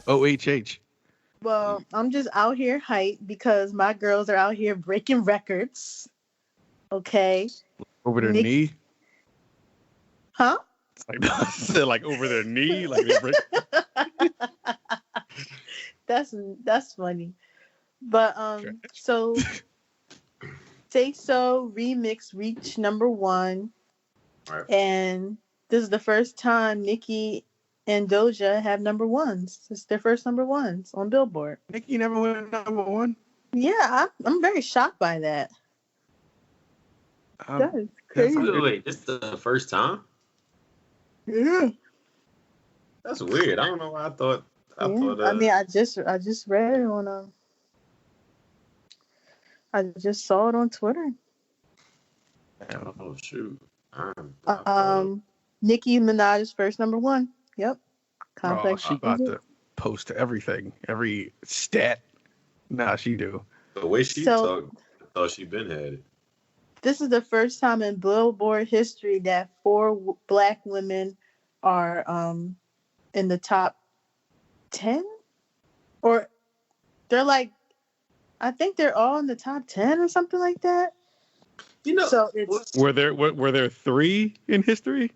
OHH. Well, I'm just out here hyped because my girls are out here breaking records. Okay. Over their knee? Huh? It's like, like over their knee? Like they break. That's funny. But so Say So remix reached #1. Right. And this is the first time Nicki and Doja have #1s. It's their first #1s on Billboard. Nicki never went #1? Yeah, I'm very shocked by that. That is crazy. Wait, this is the first time? Yeah. That's weird. I don't know why I thought. I mean, I just read it on I just saw it on Twitter. Oh shoot. Nicki Minaj's first #1. Yep. Complex. She about to post everything, every stat. Nah, she do. The way she talked, I thought she been had it. This is the first time in Billboard history that 4 black women are in the top 10, or they're like, I think they're all in the top 10 or something like that. You know, so it's were there 3 in history?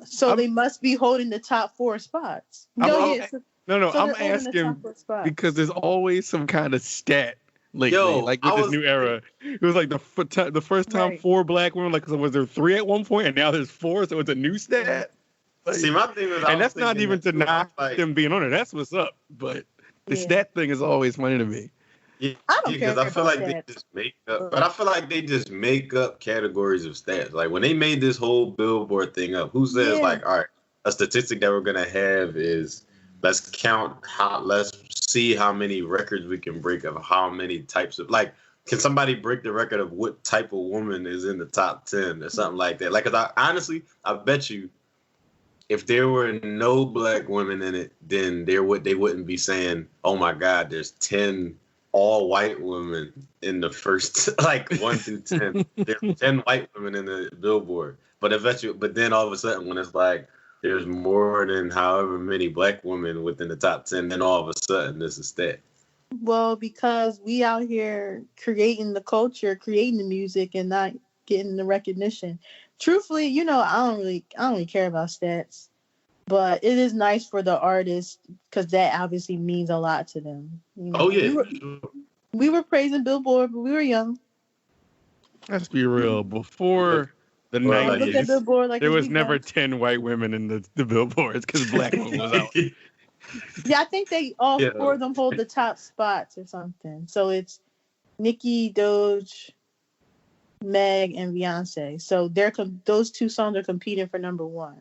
So they must be holding the top 4 spots. No, I'm asking because there's always some kind of stat lately, like with this new era. It was like the first time 4 black women, like, so was there 3 at one point, and now there's 4, so it's a new stat. Like, see, my thing is, and that's not even to knock them being on it. That's what's up. But the stat thing is always funny to me. Yeah, because I feel like they just make up. But I feel like they just make up categories of stats. Like when they made this whole Billboard thing up, who says like, all right, a statistic that we're gonna have is let's see how many records we can break of how many types of, like, can somebody break the record of what type of woman is in the top 10 or something like that? Like, cause I bet you, if there were no black women in it, then they wouldn't be saying, "Oh my God, there's 10 all white women in the first, like 1 through 10. There's 10 white women in the Billboard." But then all of a sudden, when it's like there's more than however many black women within the top 10, then all of a sudden this is stat. Well, because we out here creating the culture, creating the music, and not getting the recognition. Truthfully, I don't really care about stats, but it is nice for the artist because that obviously means a lot to them. Oh yeah, we were praising Billboard, but we were young. Let's be real. Before the 90s, there was never 10 white women in the Billboards because black women was out. Yeah, I think they all 4 of them hold the top spots or something. So it's Nicki, Doja, Meg, and Beyonce. So those 2 songs are competing for #1.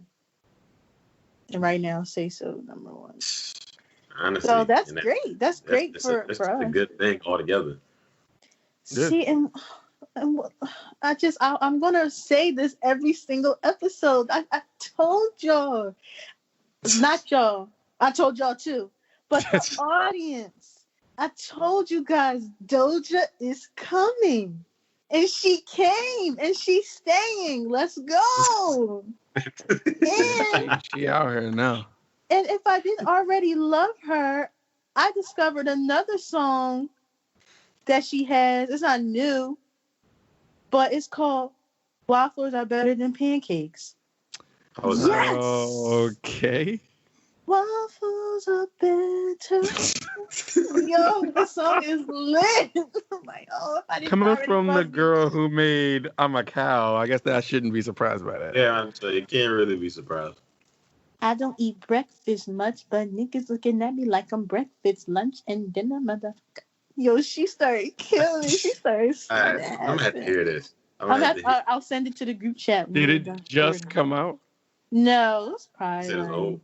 And right now, Say So #1. Honestly, so that's great. That's great for us. It's a good thing altogether. See, and I'm gonna say this every single episode. I told y'all, not y'all. I told y'all too, but the audience. I told you guys, Doja is coming. And she came, and she's staying. Let's go. And she out here now. And if I didn't already love her, I discovered another song that she has. It's not new, but it's called "Waffles Are Better Than Pancakes." Oh, yes. Okay. Waffles are better. Yo, the song is lit. I'm like, if I didn't coming from the girl who made "I'm a Cow," I guess that I shouldn't be surprised by that. Yeah, I'm sure you can't really be surprised. I don't eat breakfast much, but niggas looking at me like I'm breakfast, lunch, and dinner, motherfucker. Yo, she started killing me. She started snapping. I'm gonna have to hear this. I'll send it to the group chat. Did it just come out? No, it was probably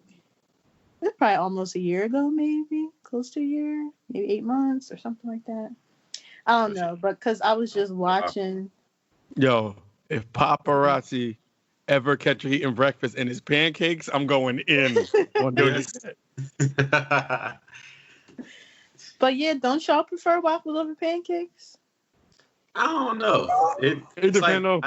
it's probably almost a year ago, maybe close to a year, maybe 8 months or something like that. I don't know, but because I was just watching. Yo, if paparazzi ever catch you eating breakfast and his pancakes, I'm going in on doing that. But yeah, don't y'all prefer waffles over pancakes? I don't know. It depends on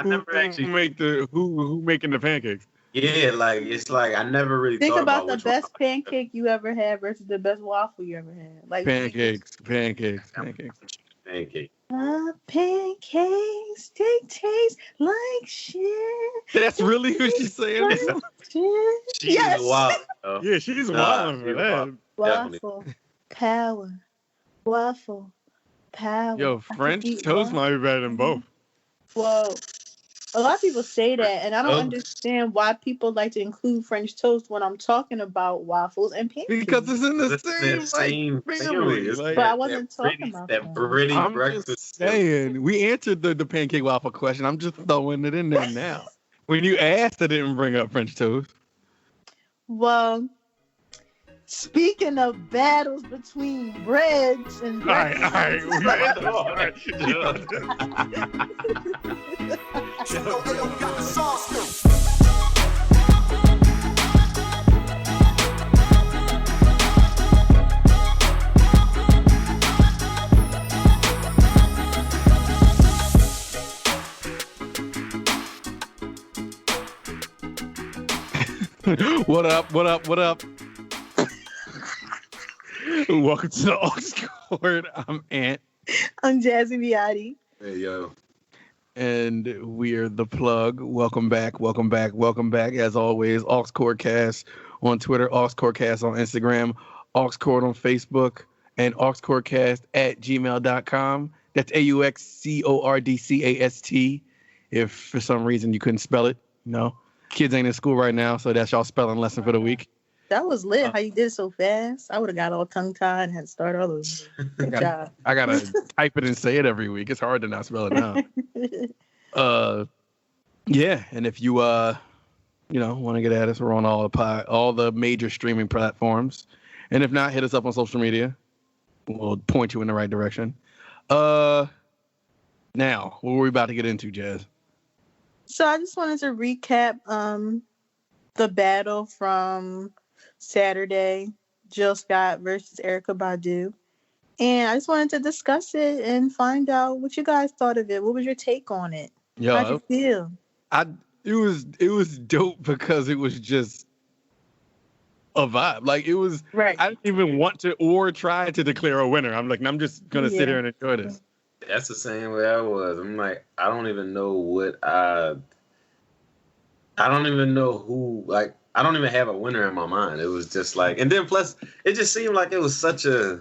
who making the pancakes. Yeah, like it's like I never really think thought about the best pancake you ever had versus the best waffle you ever had. Like pancakes. Pancakes. Pancakes, they taste like shit. That's really what she's saying. She's wild. Yeah, she's wild for that. Waffle power. Waffle power. Yo, French toast might be better than both. Well, a lot of people say that, and I don't understand why people like to include French toast when I'm talking about waffles and pancakes. Because it's in the same family. Like, but I wasn't talking about that. I'm just saying, we answered the pancake waffle question. I'm just throwing it in there now. When you asked, I didn't bring up French toast. Well, speaking of battles between breads and all right. What up? Welcome to the Aux Court. I'm Ant. I'm Jasmine. Hey, yo. And we're The Plug. Welcome back. As always, Aux Court Cast on Twitter, Aux Court Cast on Instagram, Aux Court on Facebook, and auxcourtcast@gmail.com. That's AUXCORDCAST. If for some reason you couldn't spell it, kids ain't in school right now, so that's y'all spelling lesson for the week. That was lit. How you did it so fast? I would have got all tongue-tied and had to start all over. Good job. I gotta type it and say it every week. It's hard to not spell it now. Yeah, and if you want to get at us, we're on all the major streaming platforms, and if not, hit us up on social media. We'll point you in the right direction. Now, what were we about to get into, Jazz? So I just wanted to recap the battle from Saturday, Jill Scott versus Erykah Badu. And I just wanted to discuss it and find out what you guys thought of it. What was your take on it? How'd you feel? It was dope because it was just a vibe. Like it was right. I didn't even want to or try to declare a winner. I'm just gonna sit here and enjoy this. That's the same way I was. I'm like, I don't even know what I don't even know who, like, I don't even have a winner in my mind. It was just like, and then plus, it just seemed like it was such a,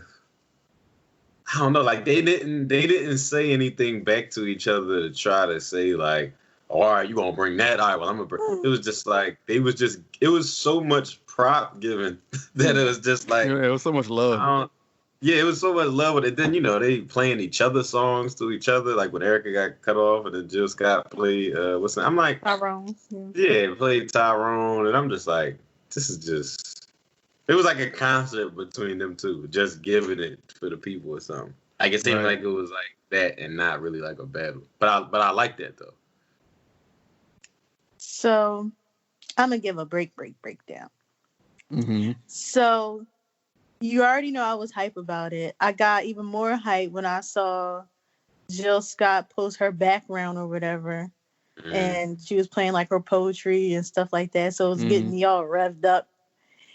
I don't know, like they didn't say anything back to each other to try to say like, oh, all right, you gonna bring that? All right, well, I'm gonna bring. It was just like, it was so much prop given that it was just like, it was so much love. Yeah, it was so much love with it. Then, they playing each other's songs to each other, like when Erykah got cut off and then Jill Scott played, I'm like... Tyrone. Yeah, played Tyrone, and I'm just like, this is just... It was like a concert between them two, just giving it for the people or something. Like, it seemed like it was like that and not really like a battle. But I like that, though. So, I'm going to give a breakdown. Mm-hmm. So... You already know I was hype about it. I got even more hype when I saw Jill Scott post her background or whatever. Mm. And she was playing like her poetry and stuff like that. So it was getting me all revved up.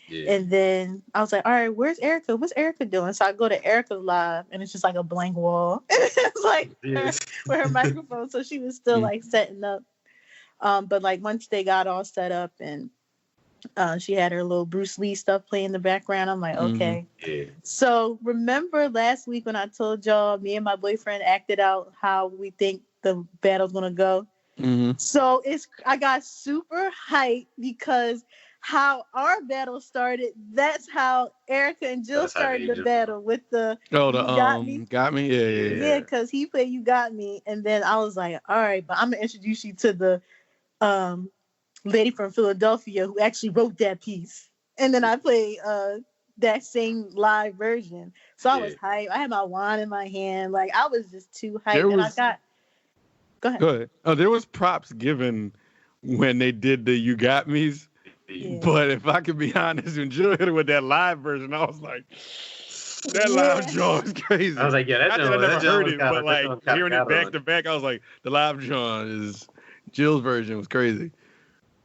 Yeah. And then I was like, all right, where's Erykah? What's Erykah doing? So I go to Erykah's live and it's just like a blank wall. It's like with her microphone. So she was still like setting up. But like once they got all set up and she had her little Bruce Lee stuff playing in the background. I'm like, okay. Yeah. So remember last week when I told y'all me and my boyfriend acted out how we think the battle's gonna go? Mm-hmm. So I got super hyped because how our battle started, that's how Erykah and Jill started the battle with the Got Me? Yeah, because he played You Got Me. And then I was like, all right, but I'm gonna introduce you to the lady from Philadelphia who actually wrote that piece. And then I played that same live version. So I was hyped. I had my wine in my hand. Like, I was just too hyped. Go ahead. Oh, there was props given when they did the You Got Me's. Yeah. But if I could be honest, when Jill hit it with that live version, I was like, that live John is crazy. I was like, yeah, I never heard it, but like hearing it back to back, I was like, the live John Jill's version was crazy.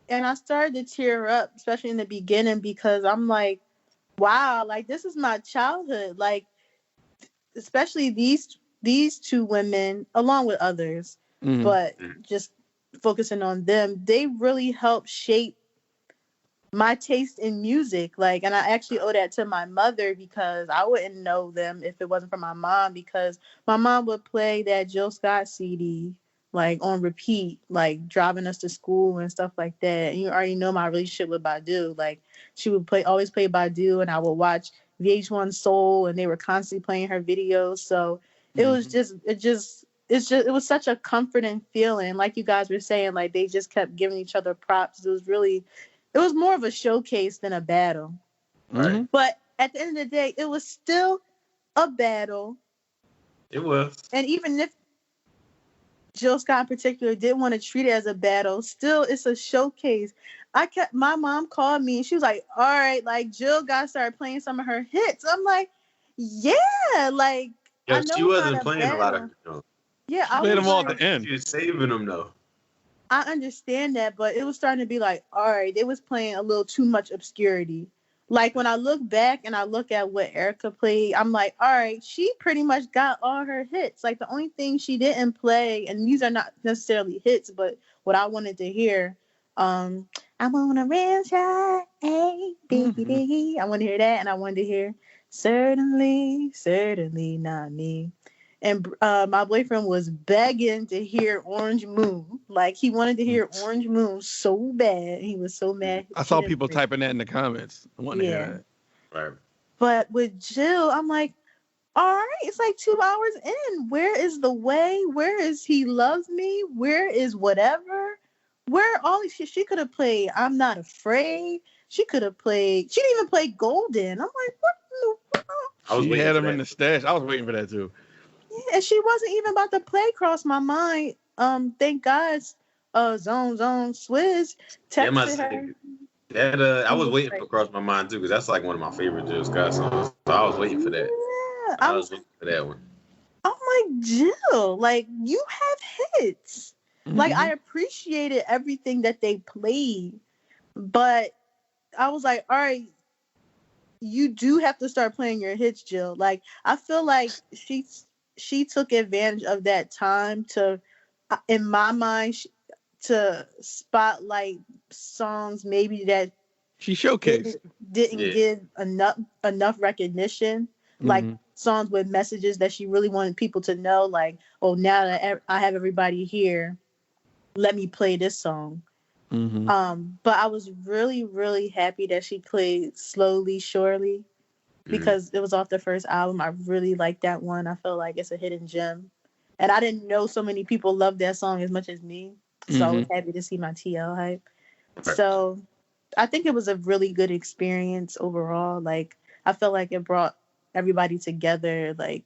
And I started to tear up, especially in the beginning, because I'm like, wow, like this is my childhood. Like, especially these two women, along with others, but just focusing on them, they really helped shape my taste in music. Like, and I actually owe that to my mother, because I wouldn't know them if it wasn't for my mom, because my mom would play that Jill Scott CD like on repeat, like driving us to school and stuff like that. And you already know my relationship with Badu. Like, she would always play Badu, and I would watch VH1 Soul, and they were constantly playing her videos. So it was it was such a comforting feeling. Like you guys were saying, like they just kept giving each other props. It was more of a showcase than a battle. Right. But at the end of the day, it was still a battle. It was. And even if Jill Scott in particular didn't want to treat it as a battle, still it's a showcase. My mom called me and she was like, all right, like Jill got to start playing some of her hits. I'm like, yeah, like I know she wasn't playing a lot of them. Yeah, I played them all at the end. She was saving them though. I understand that, but it was starting to be like, all right, they was playing a little too much obscurity. Like when I look back and I look at what Erykah played, I'm like, all right, she pretty much got all her hits. Like the only thing she didn't play, and these are not necessarily hits, but what I wanted to hear, I'm on a ranch, hey, baby, baby. I want to hear that, and I wanted to hear certainly, certainly not me. And my boyfriend was begging to hear Orange Moon. Like, he wanted to hear Orange Moon so bad. He was so mad. I saw people typing that in the comments. I want to hear that. Right. But with Jill, I'm like, all right, it's like 2 hours in. Where is the way? Where is He Loves Me? Where is whatever? Where all she could have played I'm Not Afraid. She could have played. She didn't even play Golden. I'm like, what in the world? She had him in the stash. I was waiting for that too. And she wasn't even about to play Cross My Mind. Thank God, Zone Swizz texted her. That I was waiting for Cross My Mind too, because that's like one of my favorite Jill Scott songs. So I was waiting for that. Yeah, I was waiting for that one. I'm like, Jill, like you have hits. Like I appreciated everything that they played, but I was like, all right, you do have to start playing your hits, Jill. Like I feel like she took advantage of that time to, in my mind, to spotlight songs maybe that she showcased didn't give enough recognition, like songs with messages that she really wanted people to know, like, oh, now that I have everybody here, let me play this song. But I was really, really happy that she played Slowly, Surely, because it was off the first album. I really liked that one. I feel like it's a hidden gem. And I didn't know so many people loved that song as much as me. So I was happy to see my TL hype. So I think it was a really good experience overall. Like, I felt like it brought everybody together. Like,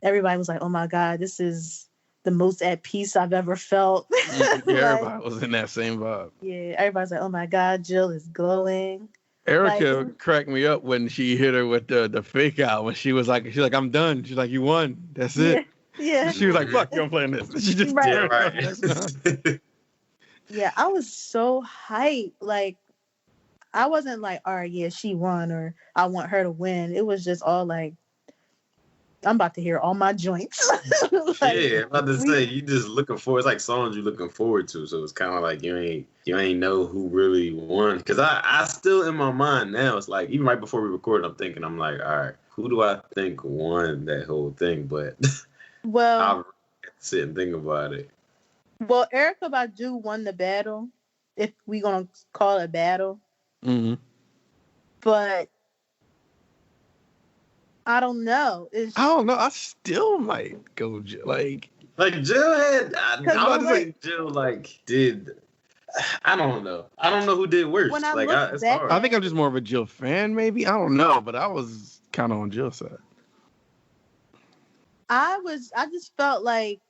everybody was like, oh my God, this is the most at peace I've ever felt. Everybody was in that same vibe. Yeah, everybody's like, oh my God, Jill is glowing. Erykah cracked me up when she hit her with the fake out. When she's like, I'm done. She's like, you won. That's it. Yeah. She was like, fuck you, I'm playing this. She just right. Yeah, I was so hyped. Like, I wasn't like, all right, yeah, she won, or I want her to win. It was just all like, I'm about to hear all my joints. Like, yeah, I'm about to say, you just looking forward. It's like songs you're looking forward to. So it's kind of like you ain't know who really won. Because I still in my mind now, it's like, even right before we recorded, I'm like, all right, who do I think won that whole thing? But well, I'll sit and think about it. Well, Erykah Badu won the battle, if we're going to call it a battle. But I don't know. I still might go like Jill had. I'm about to say Jill did. I don't know. I don't know who did worse. When It's hard. I think I'm just more of a Jill fan, maybe. I don't know, but I was kind of on Jill's side. I just felt like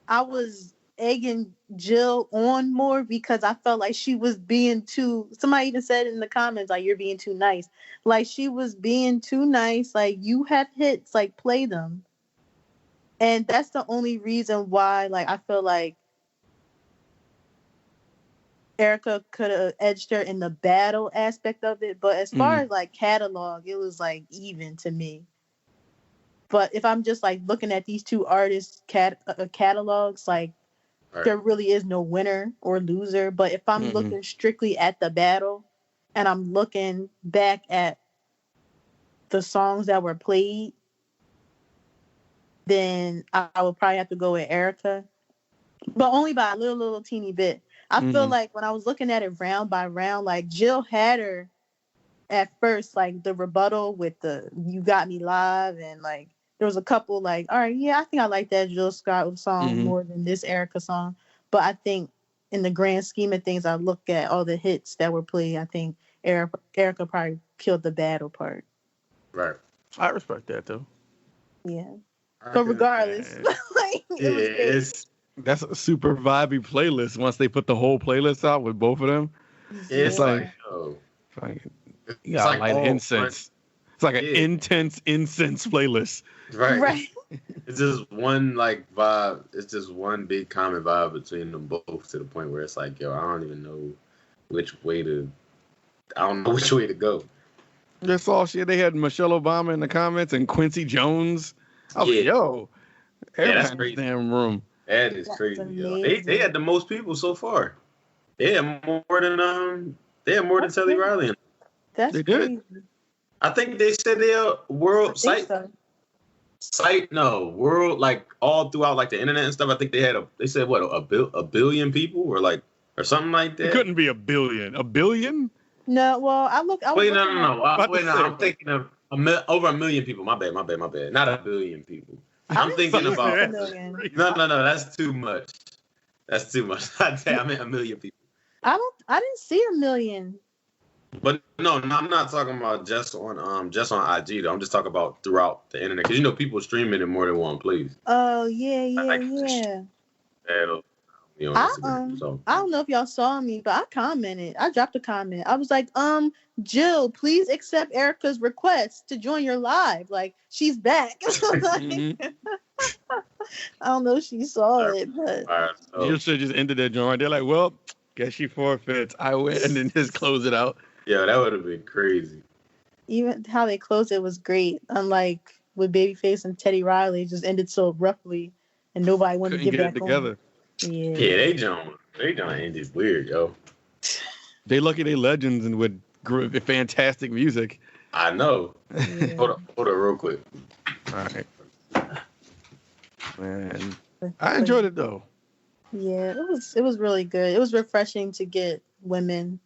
I was egging Jill on more because I felt like she was being too. Somebody even said in the comments, like, you're being too nice. Like, she was being too nice. Like, you have hits, like, play them. And that's the only reason why, like, I feel like Erykah could have edged her in the battle aspect of it, but as far as like catalog, it was like even to me. But if I'm just like looking at these two artists' catalogs, like there really is no winner or loser. But if I'm looking strictly at the battle, and I'm looking back at the songs that were played, then I would probably have to go with Erykah, but only by a little teeny bit. I feel like when I was looking at it round by round, like Jill had her at first, like the rebuttal with the "You Got Me Live," and like there was a couple like, all right, yeah, I think I like that Jill Scott song more than this Erykah song. But I think in the grand scheme of things, I look at all the hits that were played. I think Erykah probably killed the battle part. Right. I respect that though. Yeah. But regardless, like, that's a super vibey playlist. Once they put the whole playlist out with both of them, it's like you gotta light incense. It's like an intense incense playlist. Right. It's just one like vibe. It's just one big common vibe between them both to the point where it's like, yo, I don't even know which way to go. That's all shit. They had Michelle Obama in the comments and Quincy Jones. Oh, yo. That's crazy. Damn room. That is crazy, yo. They had the most people so far. They had more than Teddy Riley. That's they crazy. did. I think they said they are world world, like all throughout like the internet and stuff. I think they said what a billion people or something like that. It couldn't be a billion. A billion? No, well, no. I'm thinking of over a million people. My bad. Not a billion people. I'm thinking about no. That's too much. I meant a million people. I didn't see a million. But no, I'm not talking about just on IG though. I'm just talking about throughout the internet because people streaming in more than one place. Oh yeah. I don't know if y'all saw me, but I commented. I dropped a comment. I was like, Jill, please accept Erykah's request to join your live. Like, she's back. I don't know if she saw it, but you should just ended that joint. They're like, well, guess she forfeits. I win, and then just close it out. Yeah, that would have been crazy. Even how they closed it was great. Unlike with Babyface and Teddy Riley, it just ended so abruptly, and nobody wanted to get back together. Yeah, they don't ended weird, yo. They lucky they legends and with fantastic music. I know. Yeah. Hold on real quick. All right. Man, I enjoyed it though. Yeah, it was really good. It was refreshing to get women.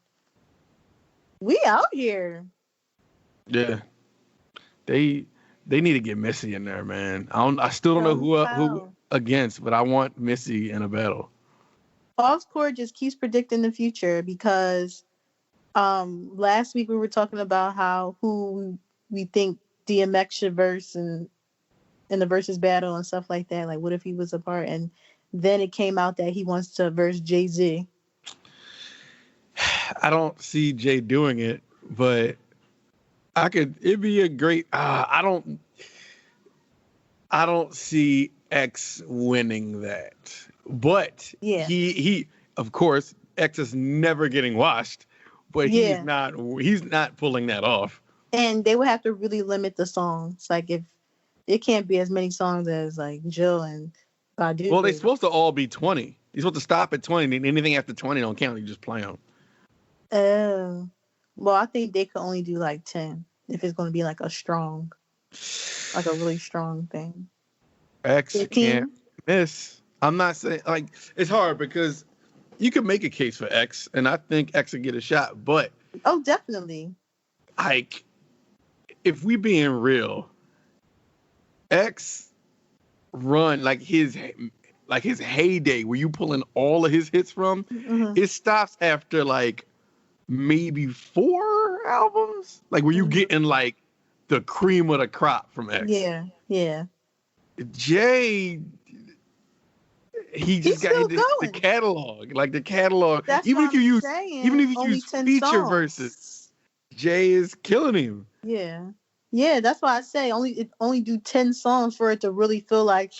We out here. Yeah. They need to get Missy in there, man. I still don't know who against, but I want Missy in a battle. False Court just keeps predicting the future because last week we were talking about who we think DMX should verse in the versus battle and stuff like that. Like, what if he was a part? And then it came out that he wants to verse Jay-Z. I don't see Jay doing it, but it'd be a great. I don't see X winning that, but he of course X is never getting washed, but he's not pulling that off. And they would have to really limit the songs. Like if it can't be as many songs as like Jill and Badu. Well, they're supposed to all be 20. You're supposed to stop at 20. Anything after 20 don't count. You just play them. Oh, well, I think they could only do like 10 if it's going to be like a really strong thing. X 15? Can't miss. I'm not saying like it's hard because you can make a case for X, and I think X would get a shot. But definitely. Like, if we being real, X run like his heyday where you pulling all of his hits from, it stops after like maybe 4 albums. Like where you getting like the cream of the crop from X. Yeah. Jay, he just got the catalog. Like the catalog. That's even if you use feature songs. verses, Jay is killing him. Yeah, that's why I say only do 10 songs for it to really feel like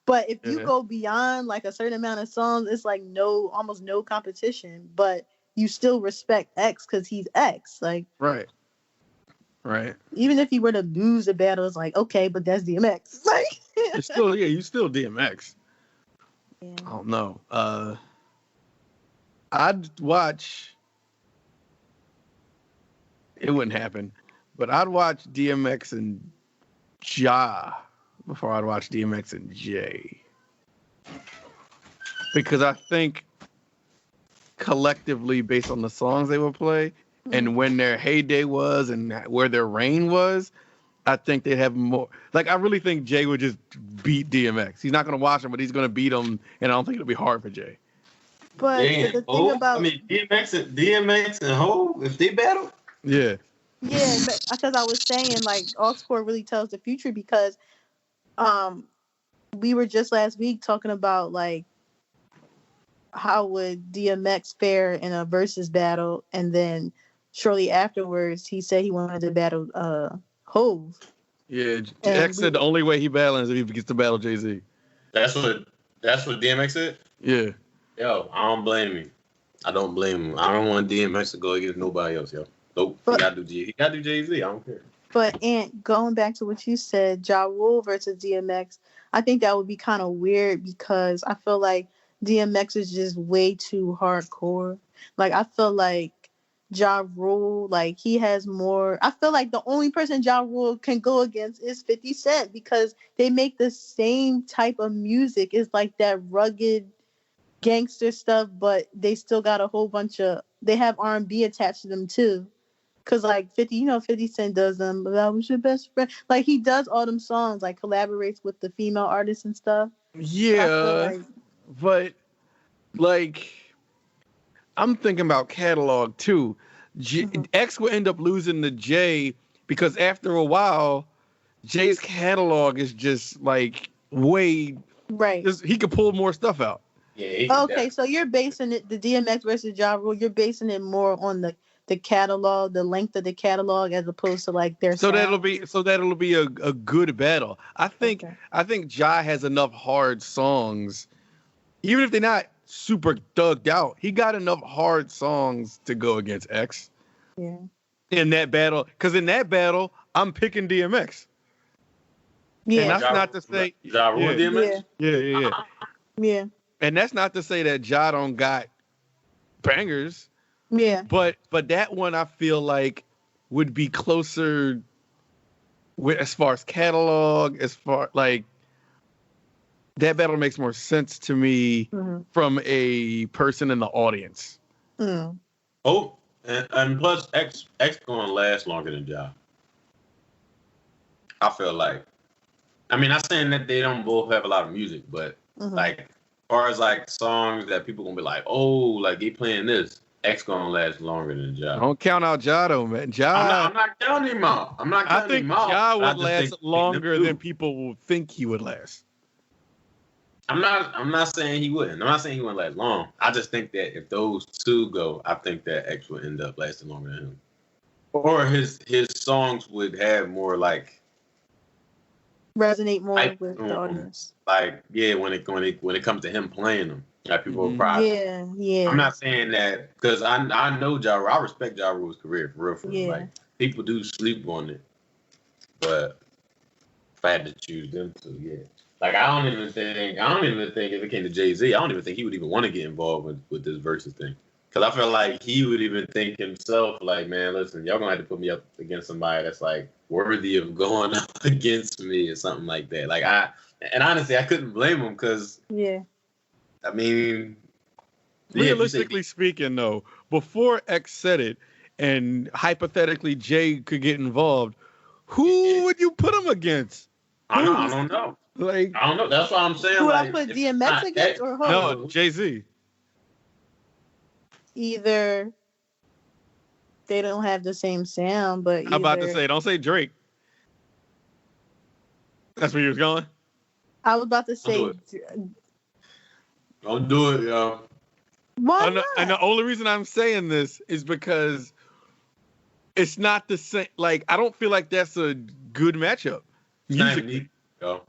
But if you go beyond like a certain amount of songs, it's like almost no competition. But you still respect X because he's X. Like right. Even if he were to lose a battle, it's like okay, but that's DMX. Like it's still you still DMX. Yeah. I don't know. I'd watch. It wouldn't happen, but I'd watch DMX and Ja before I'd watch DMX and Jay, because I think collectively, based on the songs they would play and when their heyday was and where their reign was, I think they'd have more. Like, I really think Jay would just beat DMX. He's not going to watch him, but he's going to beat him, and I don't think it'll be hard for Jay. But the thing about... I mean, DMX and Ho, if they battle? Yeah. Yeah, because I was saying, like, Oxford really tells the future because we were just last week talking about, like, how would DMX fare in a versus battle, and then shortly afterwards, he said he wanted to battle Hove. Yeah, X said the only way he battles is if he gets to battle Jay-Z. That's what DMX said? Yeah. Yo, I don't blame him. I don't blame him. I don't want DMX to go against nobody else, yo. Nope. He gotta do Jay-Z. I don't care. But going back to what you said, Ja Rule versus DMX, I think that would be kind of weird because I feel like DMX is just way too hardcore. Like, I feel like Ja Rule, like, he has more. I feel like the only person Ja Rule can go against is 50 Cent because they make the same type of music. It's like that rugged gangster stuff, but they still got a whole bunch of. They have R&B attached to them too. Cause like 50 Cent does them, but I was your best friend. Like he does all them songs, like collaborates with the female artists and stuff. Yeah, but like I'm thinking about catalog too. X will end up losing to Jay because after a while, Jay's catalog is just like way right. He could pull more stuff out. Yeah. Okay, so you're basing it the DMX versus Ja Rule. You're basing it more on the catalog, the length of the catalog, as opposed to like their. So that'll be a good battle. I think Ja has enough hard songs, even if they're not super thugged out. He got enough hard songs to go against X. Yeah. In that battle, because in that battle, I'm picking DMX. Yeah. And that's not to say Ja Rule DMX. Yeah. Yeah. And that's not to say that Ja don't got bangers. Yeah. But that one I feel like would be closer with as far as catalog, as far like that battle makes more sense to me from a person in the audience. Mm. Oh, and plus X gonna last longer than Ja. I feel like. I mean, not saying that they don't both have a lot of music, but like as far as like songs that people gonna be like, oh, like they playing this. X gonna last longer than Ja. Don't count out Ja though, man. Ja, I'm not counting him out. I think Ja would last longer than people will think he would last. I'm not saying he wouldn't. I'm not saying he wouldn't last long. I just think that if those two go, I think that X would end up lasting longer than him. Or his songs would have more like resonate more with the audience. Like when it comes to him playing them. Like people are proud. Yeah. I'm not saying that because I know Ja Rule. I respect Ja Rule's career for real. Yeah. Like people do sleep on it, but if I had to choose them two, yeah. Like I don't even think if it came to Jay-Z, I don't even think he would even want to get involved with this versus thing. Because I feel like he would even think himself like, man, listen, y'all gonna have to put me up against somebody that's like worthy of going up against me or something like that. Like honestly, I couldn't blame him because I mean, realistically speaking, though, before X said it, and hypothetically Jay could get involved, who would you put him against? I don't know. Like I don't know. That's what I'm saying. Who would like, I put DMX against or who? No, Jay-Z. Either they don't have the same sound, but I'm about to say, don't say Drake. That's where you was going? I was about to say. Don't do it, yo. Why not? And the only reason I'm saying this is because it's not the same. Like, I don't feel like that's a good matchup. Musically, yo.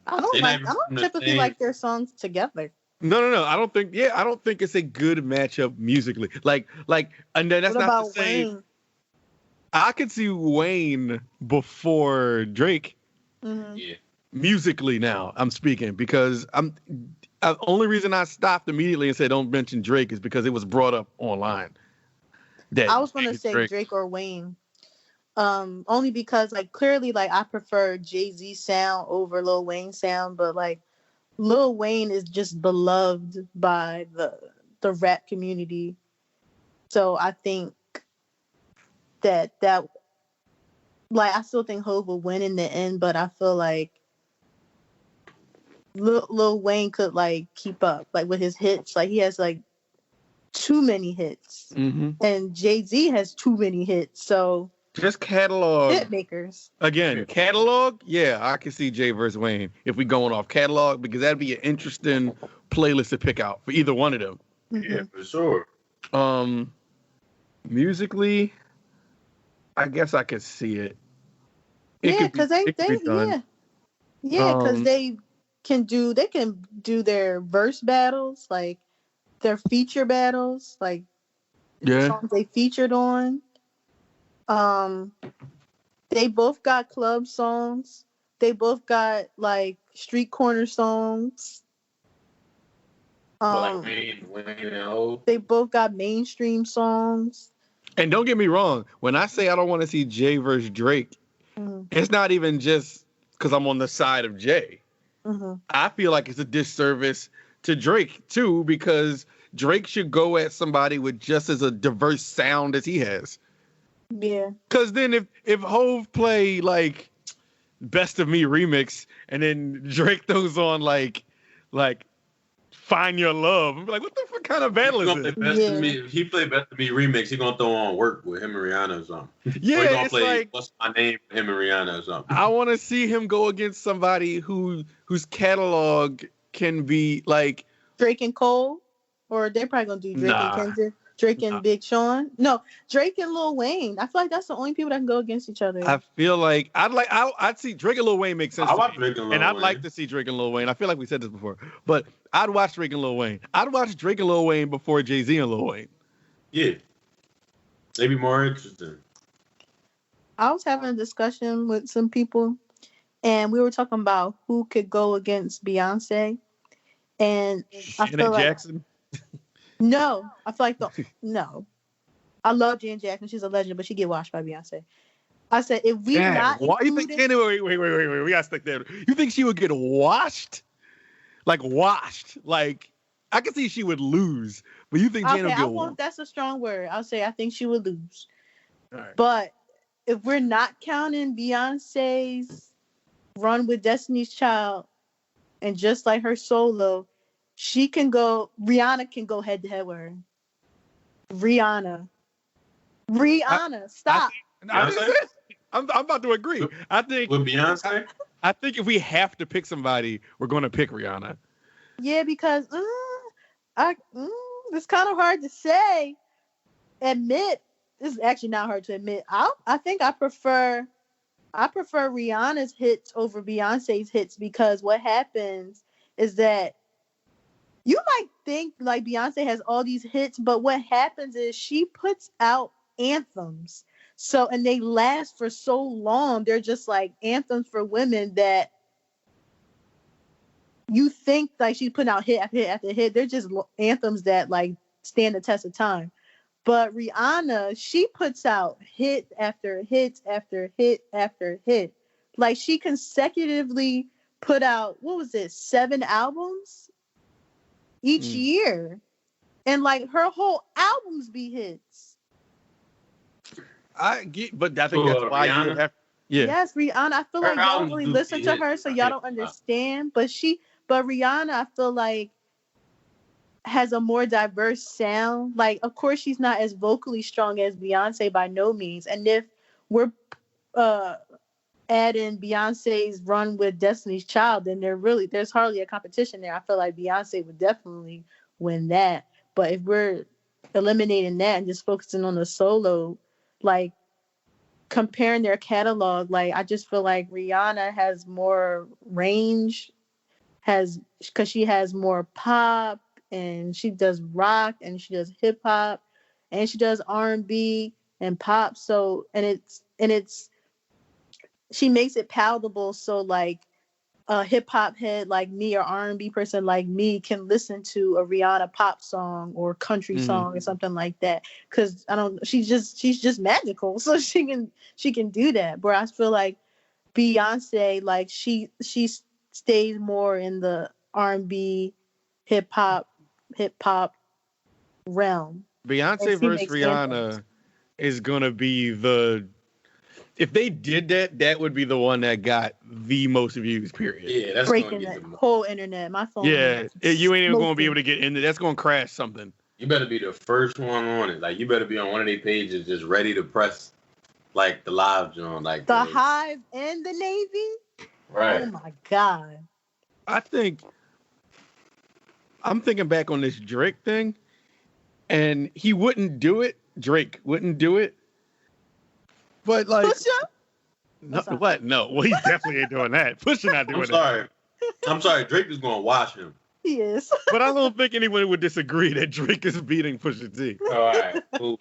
I don't typically like their songs together. No. I don't think it's a good matchup musically. And then that's what not about to say Wayne? I could see Wayne before Drake. Mm-hmm. Yeah. Musically now, I'm speaking because only reason I stopped immediately and said don't mention Drake is because it was brought up online. I was gonna say Drake or Wayne. Only because clearly I prefer Jay-Z sound over Lil Wayne sound, but Lil Wayne is just beloved by the rap community. So I think that I still think Hov will win in the end, but I feel like Lil Wayne could keep up with his hits. He has too many hits, and Jay-Z has too many hits. So just catalog hit makers again. Catalog, yeah, I can see Jay versus Wayne if we going off catalog because that'd be an interesting playlist to pick out for either one of them. Yeah, for sure. Musically, I guess I could see it. Because they can do their verse battles, their feature battles, songs they featured on. They both got club songs. They both got street corner songs. Wayne and Hov. They both got mainstream songs. And don't get me wrong, when I say I don't want to see Jay versus Drake, it's not even just because I'm on the side of Jay. I feel like it's a disservice to Drake too, because Drake should go at somebody with just as a diverse sound as he has. Yeah. Because then if Hov play Best of Me remix and then Drake throws on like Find Your Love, I'm like, what the fuck kind of battle is this? If he play Best of Me remix, he gonna throw on Work with him and Rihanna or something. Yeah, or he gonna it's play What's My Name with him and Rihanna or something. I want to see him go against somebody whose catalog can be Drake and Cole, or they're probably gonna do Drake and Kendrick. Drake and Big Sean. No, Drake and Lil Wayne. I feel like that's the only people that can go against each other. I feel like I'd see Drake and Lil Wayne make sense. I watch Drake and Lil Wayne. I'd like to see Drake and Lil Wayne. I feel like we said this before, but I'd watch Drake and Lil Wayne. I'd watch Drake and Lil Wayne before Jay-Z and Lil Wayne. Yeah. They'd be more interesting. I was having a discussion with some people, and we were talking about who could go against Beyonce. And I feel like Jackson. No, I feel like no. I love Janet Jackson. She's a legend, but she get washed by Beyonce. I said if we not why you think? Wait, we gotta stick there. You think she would get washed? Washed? I can see she would lose, but you think Janet would get washed? That's a strong word. I'll say I think she would lose. Right. But if we're not counting Beyonce's run with Destiny's Child, and just like her solo, Rihanna can go head to head with her. Rihanna, stop. I'm about to agree. I think with Beyonce. I think if we have to pick somebody, we're going to pick Rihanna. Yeah, because it's kind of hard to say. This is actually not hard to admit. I think I prefer Rihanna's hits over Beyonce's hits, because what happens is that you might think Beyonce has all these hits, but what happens is she puts out anthems. So, and they last for so long. They're just anthems for women that you think she's putting out hit after hit after hit. They're just anthems that stand the test of time. But Rihanna, she puts out hit after hit after hit after hit. She consecutively put out, 7 albums each year, and her whole albums be hits. I get, but I think that's why Rihanna? you have. Yeah. Yes, Rihanna. I feel like y'all don't really listen to her, so y'all don't understand. But Rihanna, I feel has a more diverse sound. Of course, she's not as vocally strong as Beyonce by no means. And if we're adding Beyonce's run with Destiny's Child, then there's hardly a competition there. I feel like Beyonce would definitely win that. But if we're eliminating that and just focusing on the solo, comparing their catalog, I just feel like Rihanna has more range because she has more pop and she does rock and she does hip hop and she does R&B and pop. So and it's she makes it palatable so like a hip hop head like me or R&B person like me can listen to a Rihanna pop song or country song or something like that. Cause she's just magical. So she can do that. But I feel like Beyonce, like she stays more in the R&B hip hop realm. Beyonce versus Rihanna is gonna be if they did that, that would be the one that got the most views, period. Yeah, that's breaking the whole internet. My phone. Yeah, you ain't even gonna be able to get into. That's gonna crash something. You better be the first one on it. Like you better be on one of their pages, just ready to press, like the live joint, like the Hive and the Navy. Right. Oh my god. I'm thinking back on this Drake thing, and he wouldn't do it. Drake wouldn't do it. But like, Pusha? No, what? No, well, he definitely ain't doing that. Pusha not doing it. I'm sorry. Drake is going to wash him. He is. But I don't think anyone would disagree that Drake is beating Pusha T. All right. Cool.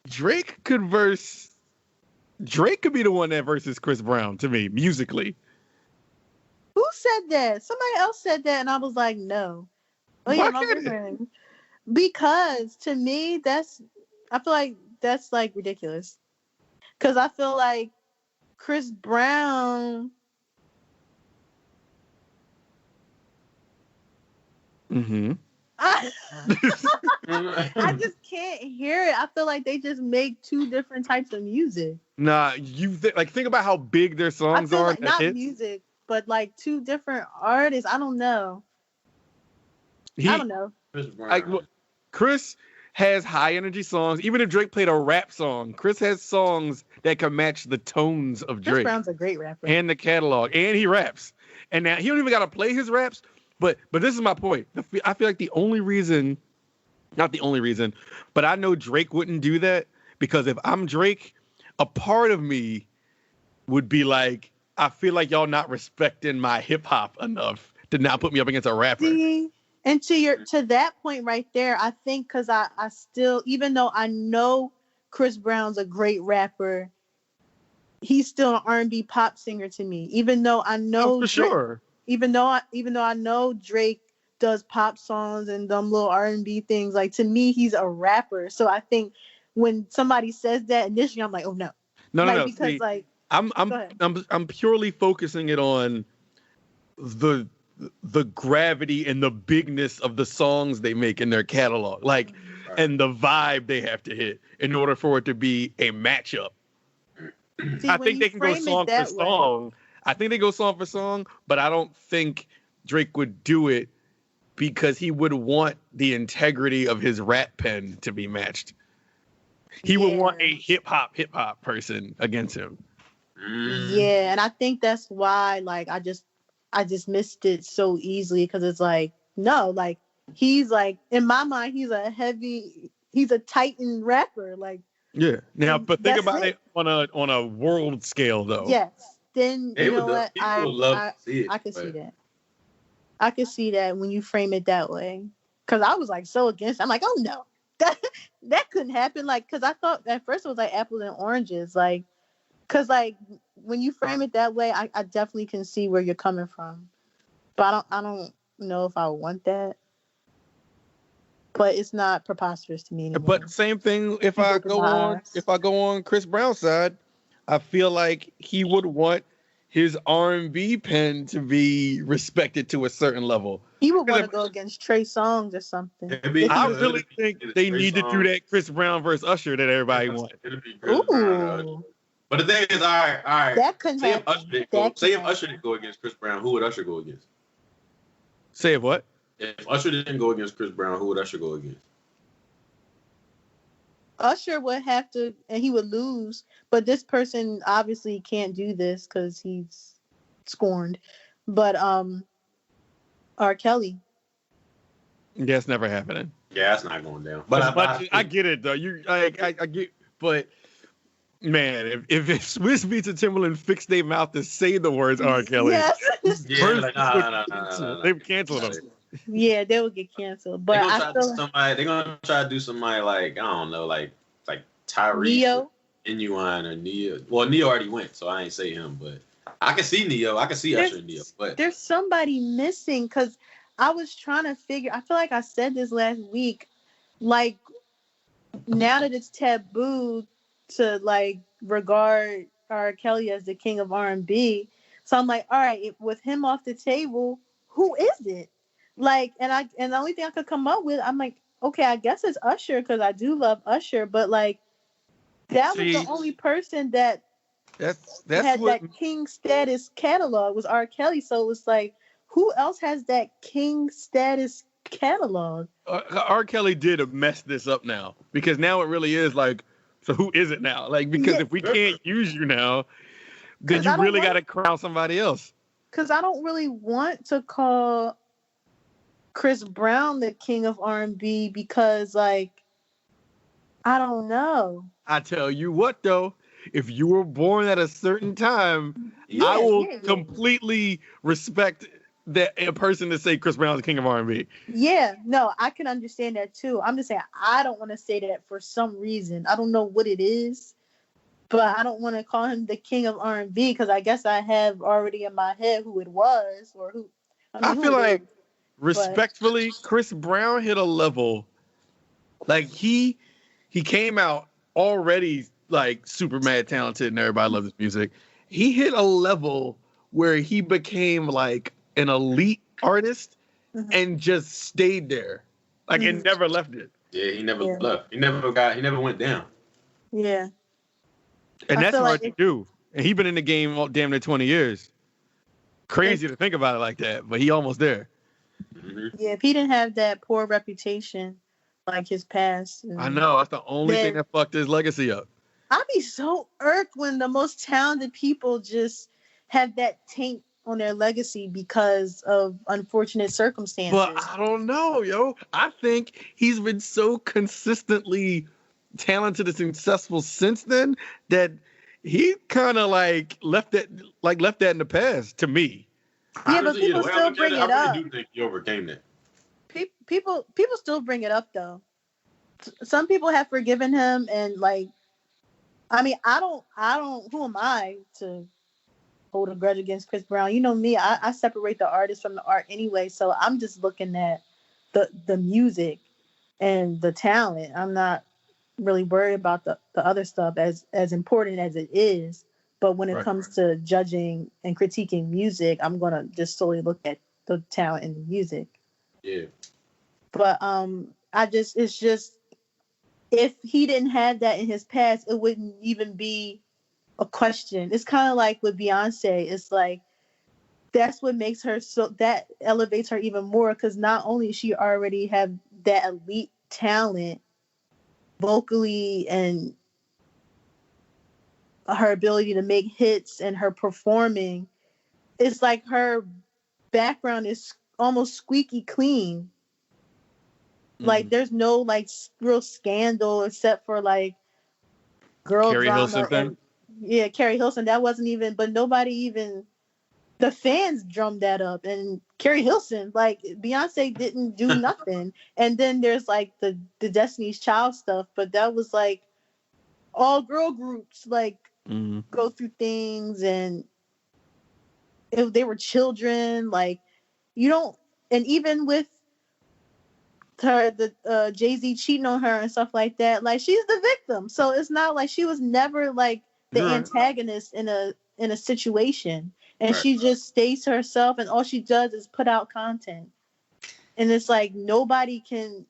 Drake could be the one that versus Chris Brown to me musically. Who said that? Somebody else said that, and I was like, no. Oh yeah, my friend. Because to me, I feel like that's like ridiculous. Because I feel like Chris Brown. I just can't hear it. I feel like they just make two different types of music. Nah, think about how big their songs are. Like, not hits. Music, but like two different artists. I don't know. I don't know. Chris has high energy songs. Even if Drake played a rap song, Chris has songs that can match the tones of Drake. Chris Brown's a great rapper. And the catalog. And he raps. And now he don't even got to play his raps. But this is my point. I feel like not the only reason, but I know Drake wouldn't do that because if I'm Drake, a part of me would be like, I feel like y'all not respecting my hip hop enough to not put me up against a rapper. See? And to that point right there, I think because I still, even though I know Chris Brown's a great rapper, he's still an R&B pop singer to me. Even though I know for sure. Even though I know Drake does pop songs and them little R&B things, like to me he's a rapper. So I think when somebody says that initially, I'm like, oh no. No. Because see, like I'm purely focusing it on the gravity and the bigness of the songs they make in their catalog, and the vibe they have to hit in order for it to be a matchup. See, I think they can go song for song. I think they go song for song, but I don't think Drake would do it because he would want the integrity of his rap pen to be matched. He would want a hip hop person against him. Yeah, and I think that's why, like, I just missed it so easily because it's like, no, like he's like in my mind he's a Titan rapper, like. Yeah. Now, but think about it on a world scale, though. Yes. Then you know what? I could see that. I could see that when you frame it that way. Because I was like so against it. I'm like, oh no, that couldn't happen. Like, because I thought at first it was like apples and oranges. Like, because like when you frame it that way, I definitely can see where you're coming from. But I don't know if I want that. But it's not preposterous to me anymore. But same thing if I go on Chris Brown's side, I feel like he would want his R&B pen to be respected to a certain level. He would want to go against Trey Songz or something. I really think they need to do that Chris Brown versus Usher that everybody wants. Ooh. But the thing is, all right. That couldn't happen. Say if Usher didn't go against Chris Brown, who would Usher go against? Say what? If Usher didn't go against Chris Brown, who would Usher go against? Usher would have to, and he would lose. But this person obviously can't do this because he's scorned. But R. Kelly. That's never happening. Yeah, that's not going down. But I get it though. I get, but Man, if Swiss Beats and Timberland fix their mouth to say the words R. Kelly, they've canceled them. Yeah, they would get canceled. But they're gonna try to do somebody like, I don't know, like Tyrese, Neo, Genuine, or Neo. Well, Neo already went, so I ain't say him, but I can see Neo. I can see Usher and Neo. But there's somebody missing because I was trying to figure. I feel like I said this last week. Like now that it's taboo to like regard R. Kelly as the king of R&B, so I'm like, all right, with him off the table, who is it? Like, and the only thing I could come up with, I'm like, okay, I guess it's Usher because I do love Usher, but like that was the only person that had that king status catalog was R. Kelly. So it was like, who else has that king status catalog? R. Kelly did mess this up now because now it really is like, so who is it now? Like, because if we can't use you now, then you really got to crown somebody else. Because I don't really want to call Chris Brown the king of R&B because, like, I don't know. I tell you what, though, if you were born at a certain time, I will completely respect that a person to say Chris Brown is the king of R&B. Yeah, no, I can understand that too. I'm just saying I don't want to say that for some reason. I don't know what it is, but I don't want to call him the king of R&B because I guess I have already in my head who it was or who. I feel like, respectfully, Chris Brown hit a level. Like he came out already like super mad talented and everybody loved his music. He hit a level where he became like an elite artist and just stayed there. Like and never left it. Yeah, he never left. He never went down. Yeah. And that's hard to do. And he's been in the game damn near 20 years. Crazy to think about it like that, but he almost there. Yeah, if he didn't have that poor reputation like his past. I know. That's the only thing that fucked his legacy up. I'd be so irked when the most talented people just have that taint on their legacy because of unfortunate circumstances. But I don't know, yo. I think he's been so consistently talented and successful since then that he kind of like left that in the past to me. Yeah, but people still bring it up. I really do think he overcame that. People still bring it up though. Some people have forgiven him, and like, I mean, I don't. Who am I to hold a grudge against Chris Brown? You know me. I separate the artist from the art anyway. So I'm just looking at the music and the talent. I'm not really worried about the other stuff as important as it is. But when it comes to judging and critiquing music, I'm gonna just solely look at the talent in the music. Yeah. But it's just if he didn't have that in his past, it wouldn't even be a question. It's kind of like with Beyonce. It's like that's what makes her that elevates her even more because not only she already have that elite talent vocally and her ability to make hits and her performing, it's like her background is almost squeaky clean. Like there's no like real scandal except for like girl Carrie drama. Hilson Carrie Hilson. That wasn't even, but nobody even, the fans drummed that up. And Carrie Hilson, like Beyonce didn't do nothing. And then there's like the Destiny's Child stuff, but that was like all girl groups like go through things and they were children. Like you don't, and even with her, the Jay-Z cheating on her and stuff like that, like she's the victim. So it's not like she was never like the antagonist in a situation, and she just stays to herself, and all she does is put out content. And it's like nobody can,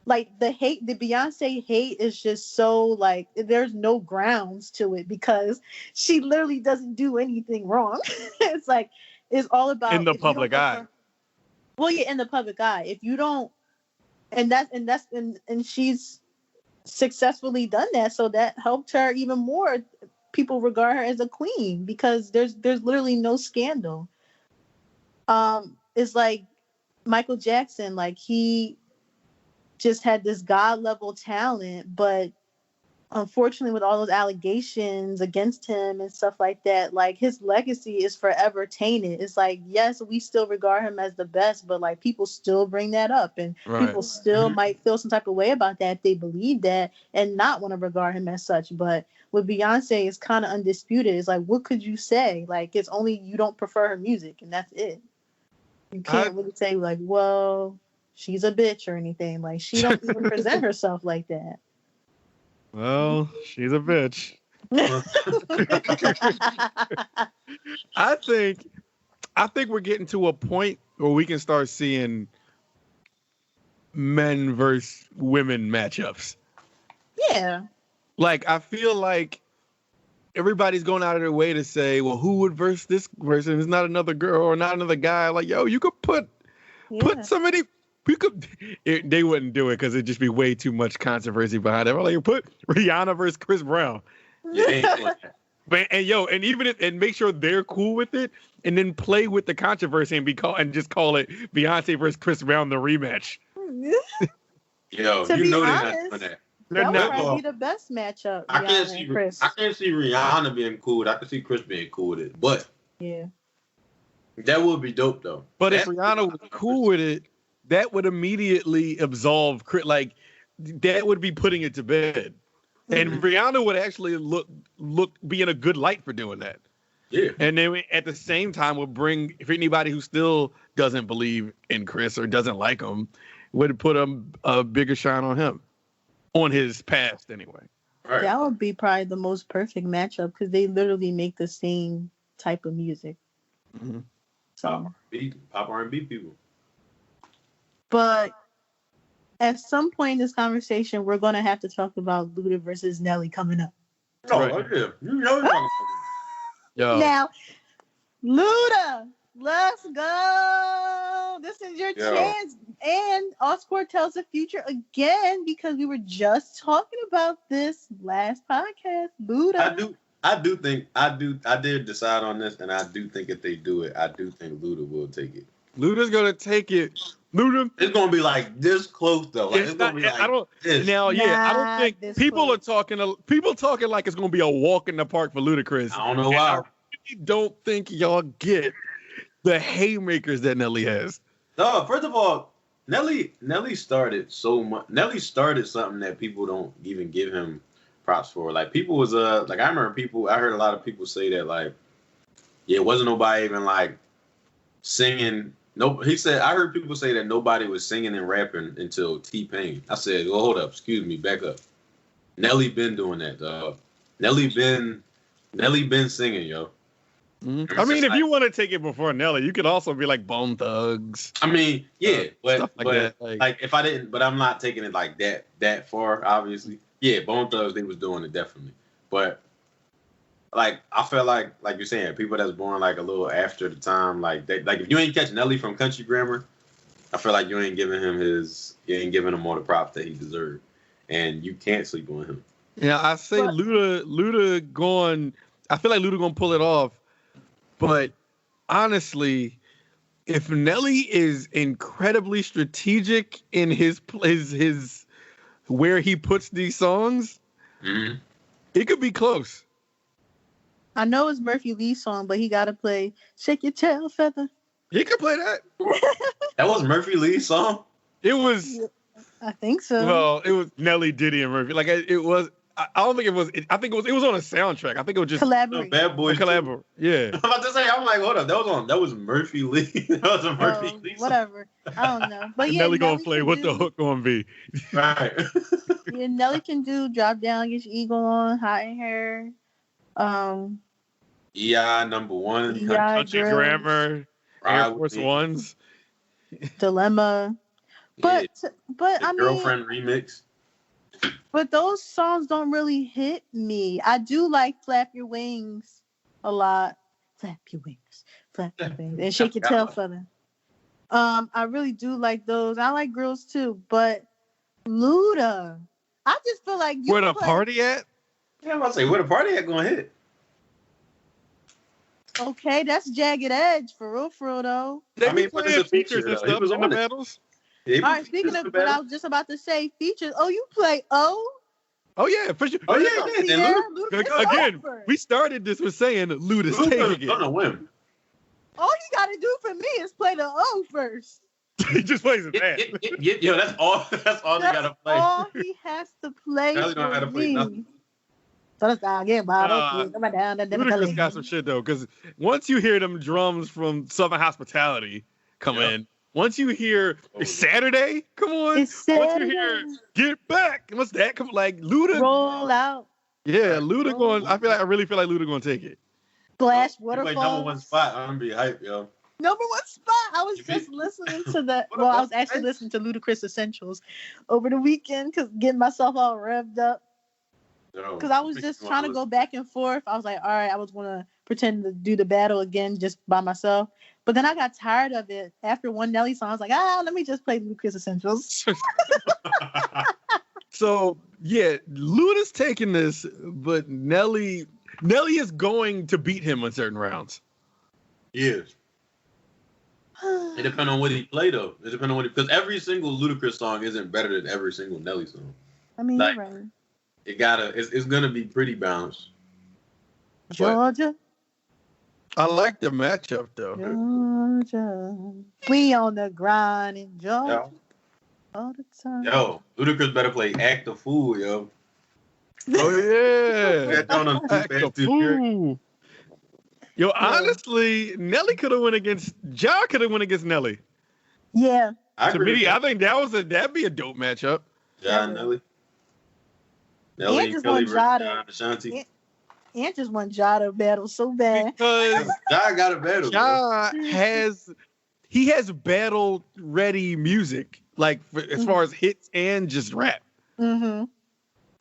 like the Beyonce hate is just so like there's no grounds to it because she literally doesn't do anything wrong. It's like it's all about in the public eye. Well, yeah, in the public eye. If you don't, and she's successfully done that, so that helped her even more. People regard her as a queen because there's literally no scandal. It's like Michael Jackson, like he just had this God level talent, but unfortunately, with all those allegations against him and stuff like that, like his legacy is forever tainted. It's like, yes, we still regard him as the best, but like people still bring that up, and people still might feel some type of way about that if they believe that and not want to regard him as such. But with Beyonce, it's kind of undisputed. It's like, what could you say? Like, it's only you don't prefer her music, and that's it. You can't really say like, well, she's a bitch or anything. Like, she don't even present herself like that. Well, she's a bitch. I think we're getting to a point where we can start seeing men versus women matchups. Yeah. Like, I feel like everybody's going out of their way to say, well, who would verse this person? It's not another girl or not another guy. Like, yo, you could put somebody. They wouldn't do it because it'd just be way too much controversy behind it. Like, put Rihanna versus Chris Brown. Yeah. and make sure they're cool with it, and then play with the controversy and just call it Beyonce versus Chris Brown the rematch. Yo, you know they're not doing that. That would probably be the best matchup. I can't see Rihanna being cool with it. I can see Chris being cool with it, but yeah, that would be dope though. But if Rihanna was cool with it, that would immediately absolve Chris. Like, that would be putting it to bed. And Rihanna would actually be in a good light for doing that. Yeah. And then at the same time would bring, for anybody who still doesn't believe in Chris or doesn't like him, would put a bigger shine on him. On his past anyway. Right. That would be probably the most perfect matchup because they literally make the same type of music. Mm-hmm. So pop R&B people. But at some point in this conversation, we're going to have to talk about Luda versus Nelly coming up. Oh, right. Yeah. You know what I'm Yo. Now, Luda, let's go. This is your chance. And Oscar tells the future again because we were just talking about this last podcast. Luda. I did decide on this, and I do think if they do it, I do think Luda will take it. Luda's gonna take it. Luda. It's gonna be like this close though. Like, it's gonna be like I don't. this. Now, I don't think people are talking like it's gonna be a walk in the park for Ludacris. I don't know why. I really don't think y'all get the haymakers that Nelly has. No, first of all, Nelly started so much. Nelly started something that people don't even give him props for. Like, people was like, I remember I heard a lot of people say that, like, yeah, it wasn't nobody even like singing. No, he said, I heard people say that nobody was singing and rapping until T-Pain. I said, well, hold up, excuse me, back up. Nelly been doing that, dog. Nelly been singing, yo. Mm-hmm. I mean, if you want to take it before Nelly, you could also be like Bone Thugs. I mean, yeah, but stuff like that. Like if I didn't, but I'm not taking it like that far, obviously. Yeah, Bone Thugs, they was doing it definitely. But like, I feel like you're saying, people that's born like a little after the time, like if you ain't catch Nelly from Country Grammar, I feel like you ain't giving him all the props that he deserved, and you can't sleep on him. Yeah, I say Luda going. I feel like Luda gonna pull it off, but honestly, if Nelly is incredibly strategic in his where he puts these songs, it could be close. I know it's Murphy Lee's song, but he got to play Shake Your Tail Feather. He could play that. That was Murphy Lee's song? It was. I think so. Well, it was Nelly, Diddy, and Murphy. Like, it was. I don't think it was. I think it was on a soundtrack. I think it was just collaborate. Bad Boys. Collaborate. Yeah. I'm about to say. I'm like, hold up. That was Murphy Lee. That was a Murphy Lee song. Whatever. I don't know. But yeah, Nelly gonna play. What the hook gonna be? Right. Yeah, Nelly can do Drop Down, Get Your Eagle On, Hot in Hair. EI number one. Country Grammar. Air Force Ones. Dilemma. But I mean, Girlfriend remix. But those songs don't really hit me. I do like Flap Your Wings a lot. Flap your wings, and Shake Your Tail Feather. I really do like those. I like Girls too, but Luda, I just feel like where the party at? Yeah, I'm about to say, where the party at gonna hit? Okay, that's Jagged Edge for real though. I mean, but the features and stuff in the battles. All right, speaking of, but I was just about to say features. Oh, you play O? Oh yeah, for sure. Oh yeah. Again, we started this with saying Luda's taking it. Gonna win. All he got to do for me is play the O first. He just plays it bad. Yo, that's all. That's all they gotta play. All he has to play Really don't for have to play me. nothing. Ludacris got some shit though, because once you hear them drums from Southern Hospitality come in, once you hear Saturday, come on. It's Saturday. Once you hear Get Back, what's that? Come like Luda. Roll out. Yeah, Luda going. I really feel like Luda gonna take it. Splash Waterfall. Like number one spot. I'm gonna be hype, yo. Number one spot. I was just listening to that. Well, I was actually listening to Ludacris Essentials over the weekend, because getting myself all revved up. Because I was just trying to go back and forth. I was like, all right, I was going to pretend to do the battle again just by myself. But then I got tired of it. After one Nelly song, I was like, let me just play Ludacris Essentials. So, yeah, Luda's taking this, but Nelly is going to beat him in certain rounds. Yes. It depends on what he played, though. It depends on because every single Ludacris song isn't better than every single Nelly song. I mean, you're right. It's gonna be pretty balanced. Georgia. I like the matchup though. Georgia. We on the grind in Georgia. All the time. Yo, Ludacris better play Act the Fool, yo. Oh yeah. Act the Fool. Yo, honestly, Nelly could have went against could have went against Nelly. Yeah. To me, I think that'd be a dope matchup. Ja and Nelly. Nelly and Kelly Ashanti. And just want Ja to battle so bad. Because Ja got a battle. Ja has battle ready music, like as far as hits and just rap. Mm-hmm.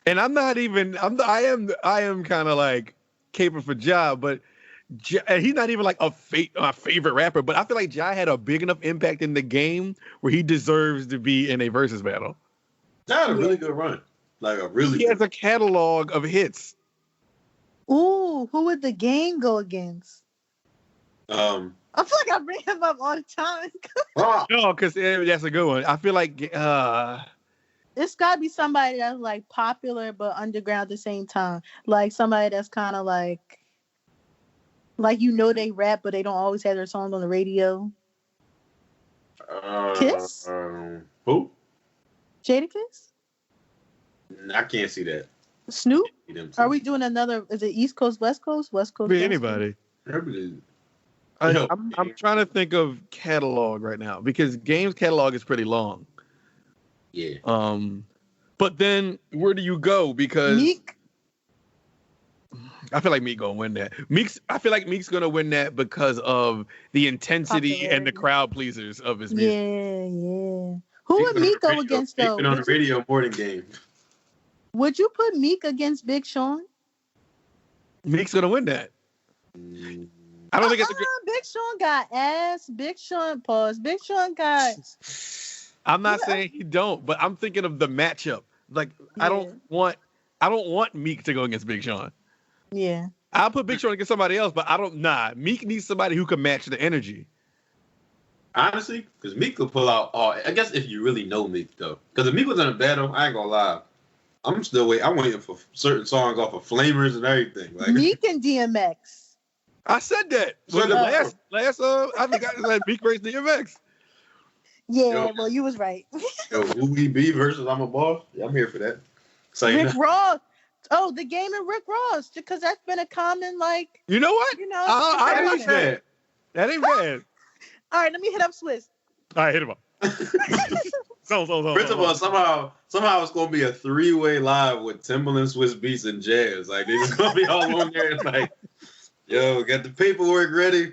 And I am kind of like caping for Ja, but he's not even like my favorite rapper. But I feel like Ja had a big enough impact in the game where he deserves to be in a versus battle. Ja had a really good run. He has a catalog of hits. Ooh, who would the game go against? I feel like I bring him up all the time. No, because that's a good one. I feel like it's got to be somebody that's like popular but underground at the same time. Like somebody that's kind of like they rap but they don't always have their songs on the radio. Kiss? Who? Jadakiss? I can't see that. Snoop? Are we doing another? Is it East Coast, West Coast? West Coast? Be anybody. I'm trying to think of catalog right now because Game's catalog is pretty long. Yeah. But then where do you go? Because Meek. I feel like Meek gonna win that. I feel like Meek's gonna win that because of the intensity and the crowd pleasers of his music. Yeah. Who would Meek go against though? Been on the radio more than Game. Would you put Meek against Big Sean? Meek's gonna win that. I don't think it's a good. Big Sean got ass. Big Sean pause. Big Sean got. I'm not saying he don't, but I'm thinking of the matchup. Like I don't want Meek to go against Big Sean. Yeah. I'll put Big Sean against somebody else, but Meek needs somebody who can match the energy. Honestly, because Meek could pull out all. I guess if you really know Meek though, because if Meek was in a battle, I ain't gonna lie. I'm waiting for certain songs off of Flamers and everything. Like Meek and DMX. I said that. Last I think I said Meek versus DMX. Yeah, well, you was right. Weee versus I'm a Boss. Yeah, I'm here for that. So, Rick Ross. Oh, the game of Rick Ross, because that's been a common like. You know what? I like that. That ain't bad. All right, let me hit up Swiss. All right, hit him up. First of all, somehow it's gonna be a 3-way live with Timbaland, Swiss Beats, and Jazz. Like they're gonna be all on there. It's like, yo, got the paperwork ready.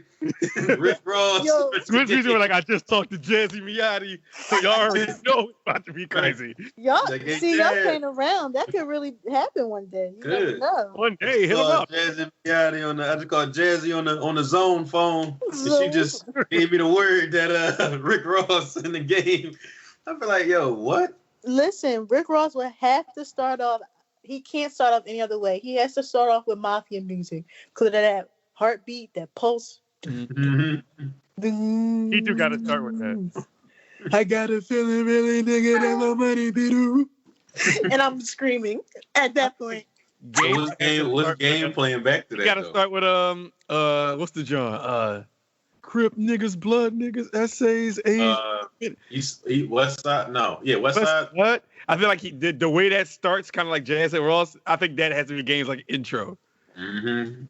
Rick Ross. Swiss Beats were like, I just talked to Jazzy Miyati, so y'all already know it's about to be crazy. Y'all playing around. That could really happen one day. You never know. One day, hit him up. Jazzy Miyati I just called Jazzy on the Zone phone, and she just gave me the word that Rick Ross in the game. I feel like, yo, what? Listen, Rick Ross would have to start off. He can't start off any other way. He has to start off with mafia music because of that heartbeat, that pulse. Mm-hmm. He do got to start with that. I got a feeling really nigga that my money be do. And I'm screaming at that point. What's game playing back to that? You gotta start with what's the John? Crip niggas, blood niggas, essays, West Side. No, yeah, West Side. What? I feel like he did the way that starts, kind of like Jazz and Ross. I think that has to be game's like intro. Mm-hmm.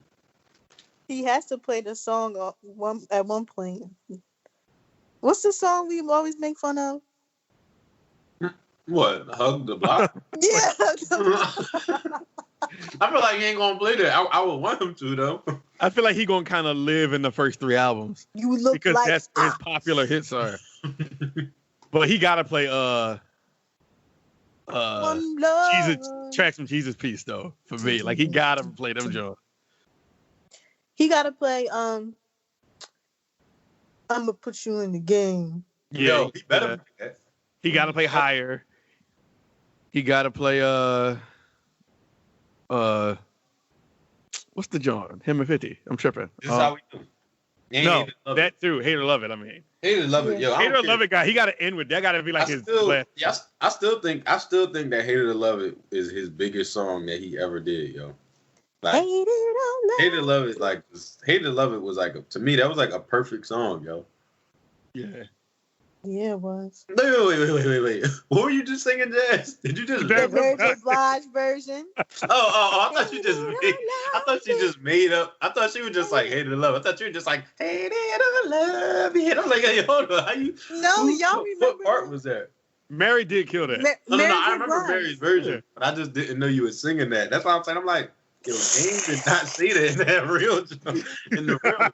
He has to play the song at one point. What's the song we always make fun of? What? Hug the Block? Yeah. I feel like he ain't gonna play that. I would want him to though. I feel like he gonna kind of live in the first 3 albums. You look because like that's where his popular hits are. But he gotta play Jesus tracks from Jesus Piece though. For me, like he gotta play them Joe. He gotta play I'm gonna put you in the game. Yeah, he better play that. He gotta play Higher. He gotta play what's the John? Him and 50. I'm tripping. This is how we do. No, that too. Hate or Love It. I mean, Hate or Love It. Yo, Hate or Love It guy. He got to end with that. Got to be like his. I still think that Hate or Love It is his biggest song that he ever did, yo. Like, Hate or Love It, like Hate or Love It was like to me that was like a perfect song, yo. Yeah. Yeah, it was. Wait. What were you just singing, Jazz? Did you just the Mary J. Blige version? I thought you just made up. I thought she was just like Hate or Love. I thought you were just like Hate or Love It. I'm like, hey, hold on. How you? No, y'all remember what part was that? Mary did kill that. No, I remember Mary's version, but I just didn't know you were singing that. That's why I'm saying. I'm like, yo, Game did not say that in that real. In the real.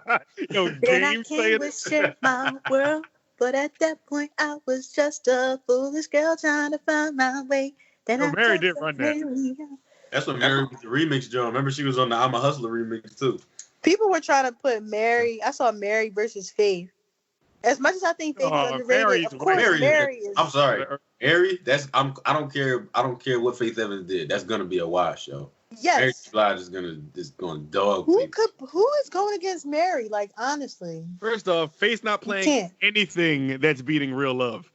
Yo, Game saying it. My world. But at that point, I was just a foolish girl trying to find my way. Then Mary did run that. That's what Mary with the remix, Joe. Remember, she was on the I'm a Hustler remix, too. People were trying to put Mary. I saw Mary versus Faith. As much as I think Faith is underrated, of course, Mary is. I'm sorry. Mary, I don't care what Faith Evans did. That's going to be a wash, yo. Yes. Mary Blige is gonna dog. Who is going against Mary? Like, honestly. First off, Faith's not playing anything that's beating Real Love.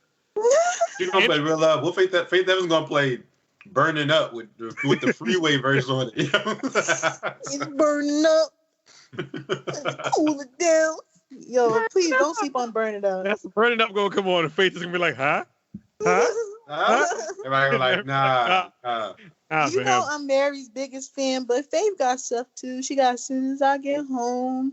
She's gonna play Real Love. What Faith Evans gonna play Burning Up with the freeway version on it. It's burning up. Cool it down. Yo, please don't sleep on Burning Up. That's Burning Up gonna come on and Faith is gonna be like, huh? Everybody like, nah. You know I'm Mary's biggest fan, but Faith got stuff too. She got As Soon As I Get Home.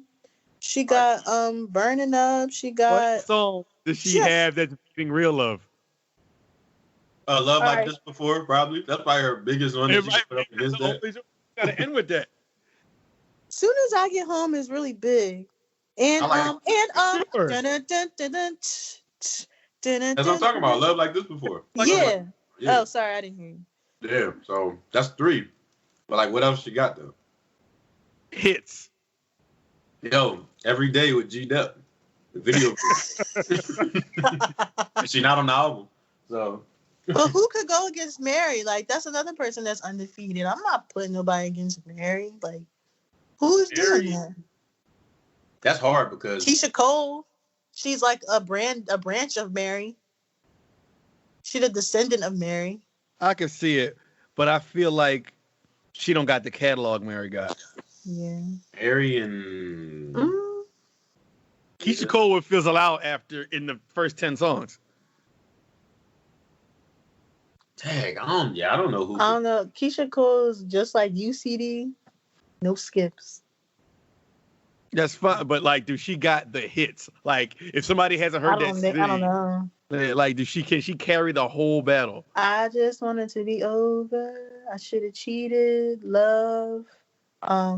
She got Burning Up. She got. What song does she have that's beating Real Love? Love Like This Before, probably. That's probably her biggest one. That she put up against that. Gotta end with that. Soon As I Get Home is really big, and Sure. That's what I'm talking about. Love Like This Before. Yeah. Oh, sorry, I didn't hear you. Yeah, so that's 3. But like, what else she got though? Hits. Yo, Every Day with G-Dep. The video. She not on the album, so. But who could go against Mary? Like, that's another person that's undefeated. I'm not putting nobody against Mary. Like, who is doing that? That's hard because Keisha Cole. She's like a branch of Mary. She's a descendant of Mary. I can see it, but I feel like she don't got the catalog Mary got. Yeah. Mary and Keisha Cole would fizzle out after in the first 10 songs. I don't know who. I don't know. Keisha Cole's just like UCD, no skips. That's fun, but like, do she got the hits? Like, if somebody hasn't heard I don't know. she carry the whole battle? I just wanted to be over. I should have cheated. Love. I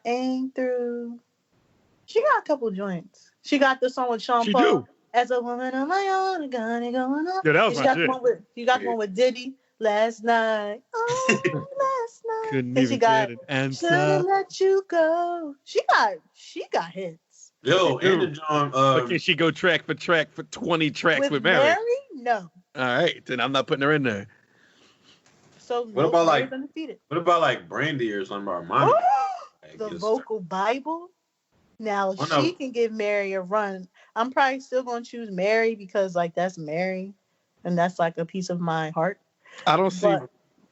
ain't through. She got a couple joints. She got the song with Sean Paul. Do. As a woman on my own, I got it going on. Yeah, that was my shit. You got the one with Diddy. Last night. Oh, last night. Couldn't even get an answer. Shouldn't let you go. She got hits. Yo, and the John. But can she go track for 20 tracks with Mary? No. All right, then I'm not putting her in there. So what about like Brandy or something about Monty? The vocal Bible. Now she can give Mary a run. I'm probably still gonna choose Mary because like that's Mary, and that's like a piece of my heart. I don't see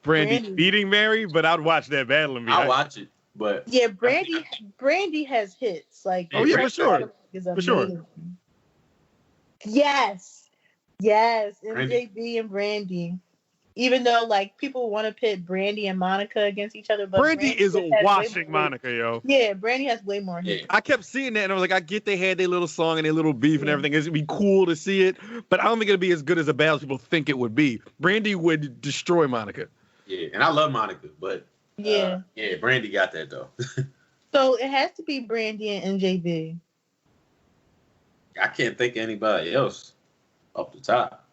Brandy beating Mary, but I'd watch that battle. I'll watch it, but yeah, Brandy has hits like. Oh yeah, for sure. For sure. Yes, MJB and Brandy. Even though like people want to pit Brandy and Monica against each other, but Brandy is washing Monica, yo. Yeah, Brandy has way more hits. I kept seeing that and I was like, I get they had their little song and their little beef and everything. It'd be cool to see it, but I don't think it'd be as good as a battle as people think it would be. Brandy would destroy Monica. Yeah, and I love Monica, but Brandy got that though. So it has to be Brandy and MJB. I can't think of anybody else off the top.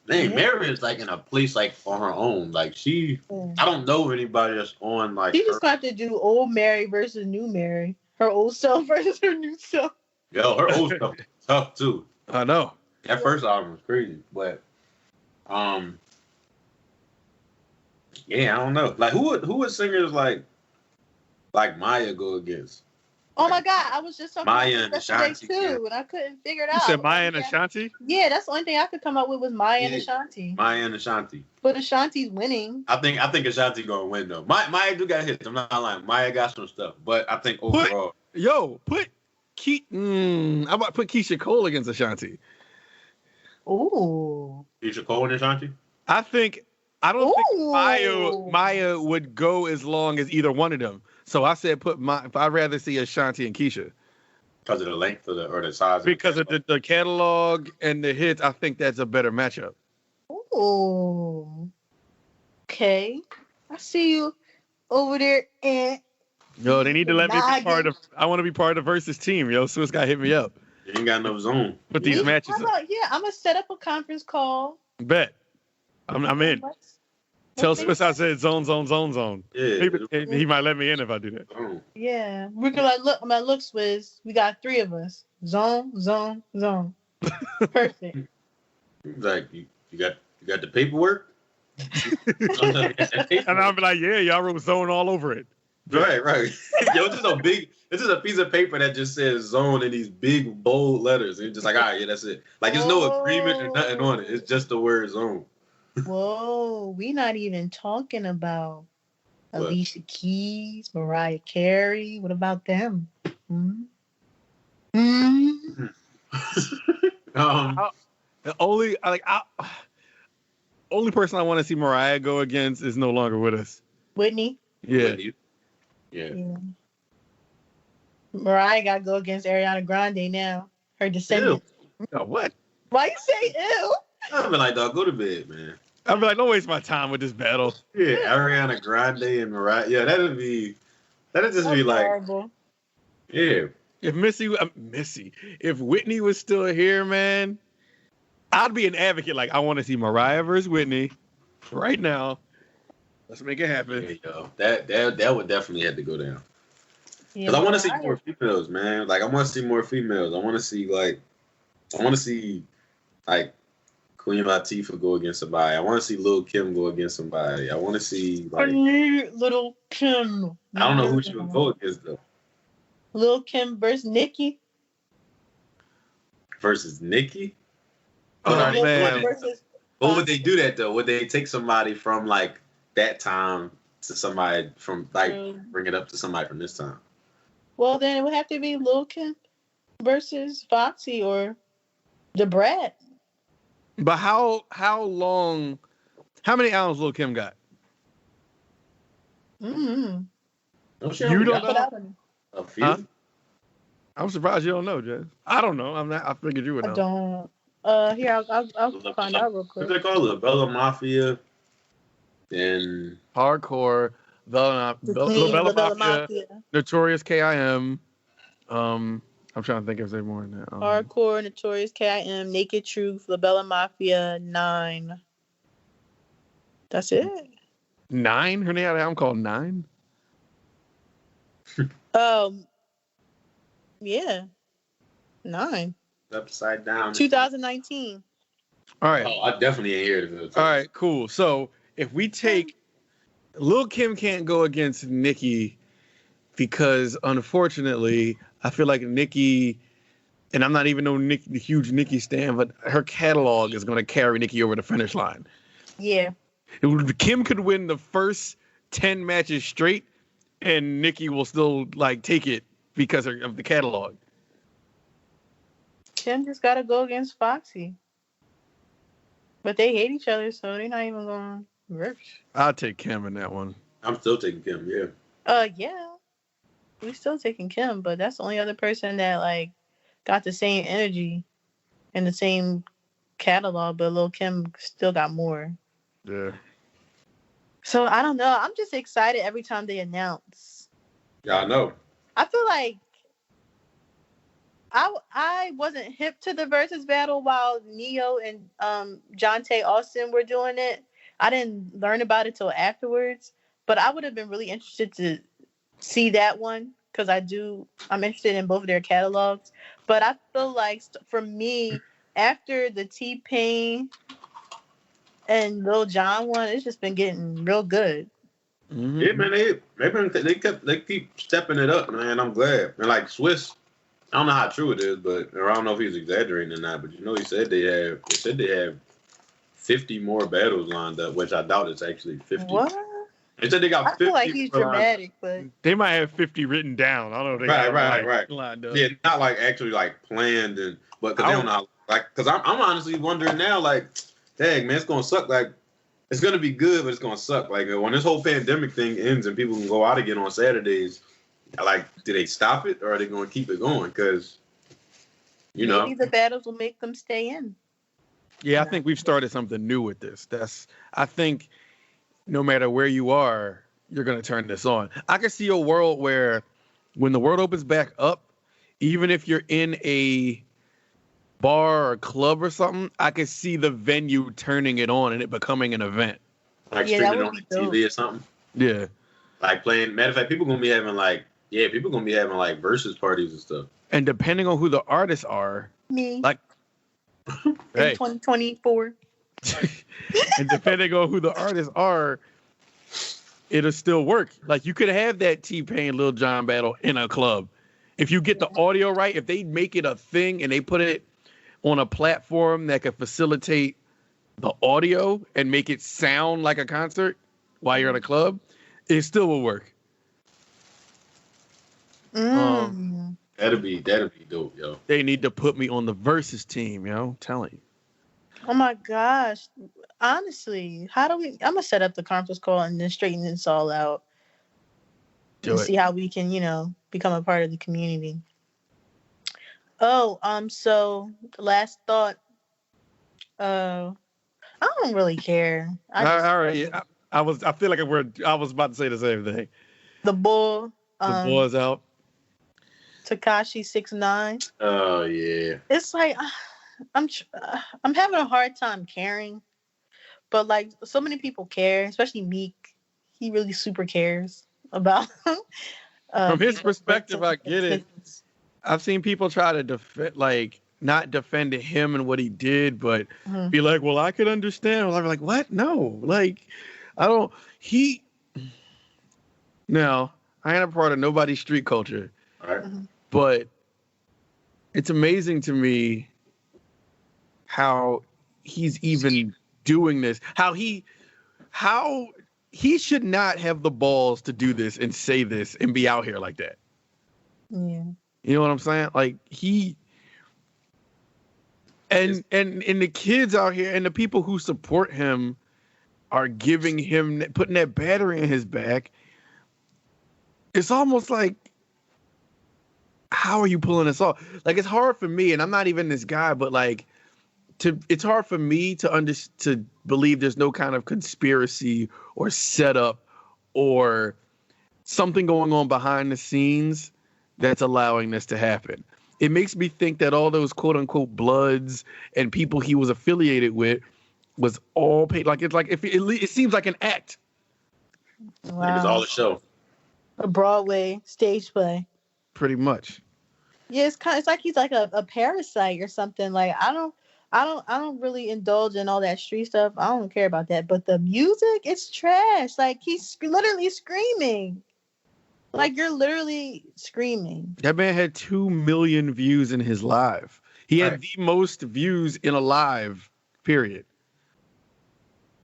Dang, Mary is like in a place like on her own. Like I don't know anybody that's on like. She just got to do old Mary versus new Mary. Her old self versus her new self. Yo, her old stuff is tough too. I know. That first album was crazy, but yeah, I don't know. Like who would singers like Maya go against? Oh my God, I was just talking Maya about Ashanti too, and I couldn't figure it out. You said Maya and Ashanti? Yeah, that's the only thing I could come up with was Maya and Ashanti. Maya and Ashanti. But Ashanti's winning. I think Ashanti gonna win though. Maya do got hits. I'm not lying. Maya got some stuff, but I think overall, put I'm about to put Keisha Cole against Ashanti. Ooh. Keisha Cole and Ashanti. I don't think Maya would go as long as either one of them. So I said I'd rather see Ashanti and Keisha. Because of the length of or the size. Because of the catalog and the hits, I think that's a better matchup. Ooh. Okay. I see you over there. Yo, they need to let me be part of. I want to be part of the Versus team. Yo, Swiss guy hit me up. You ain't got no zone. Put these matches. I'm gonna set up a conference call. Bet. I'm in. Tell Swiss I said zone. Yeah. He might let me in if I do that. Yeah. We're gonna look, Swiss. We got 3 of us. Zone. Perfect. Like you got the paperwork? And I'll be like, yeah, y'all wrote zone all over it. Right. Yo, it's just a piece of paper that just says zone in these big bold letters. And it's just like, all right, yeah, that's it. Like there's no agreement or nothing on it. It's just the word zone. Whoa, we not even talking about Alicia Keys, Mariah Carey. What about them? The only person I want to see Mariah go against is no longer with us. Whitney? Yeah. Yeah. Mariah got to go against Ariana Grande now. Her descendants. Oh, what? Why you say ew? I've been like, dog, go to bed, man. I'd be like, don't waste my time with this battle. Yeah, Ariana Grande and Mariah. Yeah, that'd just be like, horrible. Yeah. If if Whitney was still here, man, I'd be an advocate. Like, I want to see Mariah versus Whitney right now. Let's make it happen. Yeah, yo, that would definitely have to go down. Because I want to see more females, man. Like, I want to see more females. I want to see Queen Latifah go against somebody. I want to see Lil' Kim go against somebody. I want to see I need Lil' Kim. I don't know who she would go against though. Lil' Kim versus Nicki. Versus Nicki? Oh man. What would they do that though? Would they take somebody from like that time to somebody from like bring it up to somebody from this time? Well, then it would have to be Lil' Kim versus Foxy or the Brat. But how many albums Lil' Kim got? Mm-hmm. You don't know? A few? Huh? I'm surprised you don't know, Jess. I don't know. I figured you would know. I don't. Here, I'll find out real quick. What they call it? Bella Mafia and Hardcore, Bella Mafia, Notorious K.I.M. I'm trying to think if there's more than that. Hardcore, Notorious K.I.M., Naked Truth, La Bella Mafia, 9. That's it. 9? Her name had an album called 9? Yeah. 9. Upside Down. 2019. All right. Oh, I definitely ain't heard of it. All right, cool. So if we take Lil' Kim can't go against Nicki because unfortunately I feel like Nicki, and I'm not even no huge Nicki stan, but her catalog is going to carry Nicki over the finish line. Yeah. Kim could win the first 10 matches straight, and Nicki will still like take it because of the catalog. Kim just gotta go against Foxy. But they hate each other, so they're not even going to work. I'll take Kim in that one. I'm still taking Kim, yeah. Yeah. We still taking Kim, but that's the only other person that like got the same energy and the same catalog, but Lil' Kim still got more. Yeah. So I don't know. I'm just excited every time they announce. Yeah, I know. I feel like I wasn't hip to the versus battle while Neo and Jonte Austin were doing it. I didn't learn about it till afterwards, but I would have been really interested to see that one because I'm interested in both of their catalogs. But I feel like for me, after the T-Pain and Lil Jon one, it's just been getting real good. Mm-hmm. Yeah, man, they keep stepping it up, man. I'm glad. And like Swiss, I don't know how true it is, or I don't know if he's exaggerating or not, but he said they have 50 more battles lined up, which I doubt it's actually 50. What? They said they got 50. I feel like he's dramatic, but they might have 50 written down. I don't know. Right. Lined up. Yeah, not like actually like planned, but because they don't know, like, because I'm honestly wondering now, like, dang man, it's gonna suck. Like, it's gonna be good, but it's gonna suck. Like when this whole pandemic thing ends and people can go out again on Saturdays, like, do they stop it or are they gonna keep it going? Because maybe the battles will make them stay in. Yeah, I think we've started something new with this. I think no matter where you are, you're going to turn this on. I can see a world where when the world opens back up, even if you're in a bar or club or something, I can see the venue turning it on and it becoming an event. Like streaming on TV or something? Yeah. Like playing, matter of fact, people going to be having like versus parties and stuff. And depending on who the artists are. Me. Like. In 2024. And depending on who the artists are, it'll still work. Like you could have that T-Pain Lil Jon battle in a club. If you get the audio right, if they make it a thing and they put it on a platform that can facilitate the audio and make it sound like a concert while you're in a club, it still will work. That'd be dope, yo. They need to put me on the versus team, yo. I'm telling you. Oh my gosh. Honestly, I'm going to set up the conference call and then straighten this all out. See how we can, become a part of the community. Oh, so last thought. I don't really care. All right. I feel like I was about to say the same thing. The bull. The bull is out. Tekashi 6ix9ine. Oh yeah. It's like I'm having a hard time caring, but like so many people care, especially Meek. He really super cares about. From his perspective, I get it. I've seen people try to defend, like not defend him and what he did, but be like, "Well, I could understand." Well, I'm like, "What? No, like, I don't." No, I ain't a part of nobody's street culture. All right. But it's amazing to me how he's even doing this. How he should not have the balls to do this and say this and be out here like that. Yeah. You know what I'm saying? Like and the kids out here and the people who support him are putting that battery in his back. It's almost like, how are you pulling this off? Like, it's hard for me, and I'm not even this guy, but like, it's hard for me to believe there's no kind of conspiracy or setup or something going on behind the scenes that's allowing this to happen. It makes me think that all those quote unquote bloods and people he was affiliated with was all paid. Like, it's like it seems like an act. Wow. It's all a show. A Broadway stage play. Pretty much. Yeah, it's like he's like a parasite or something. Like I don't really indulge in all that street stuff. I don't care about that. But the music, it's trash. Like he's literally screaming. Like you're literally screaming. That man had 2 million views in his live. He had the most views in a live, period.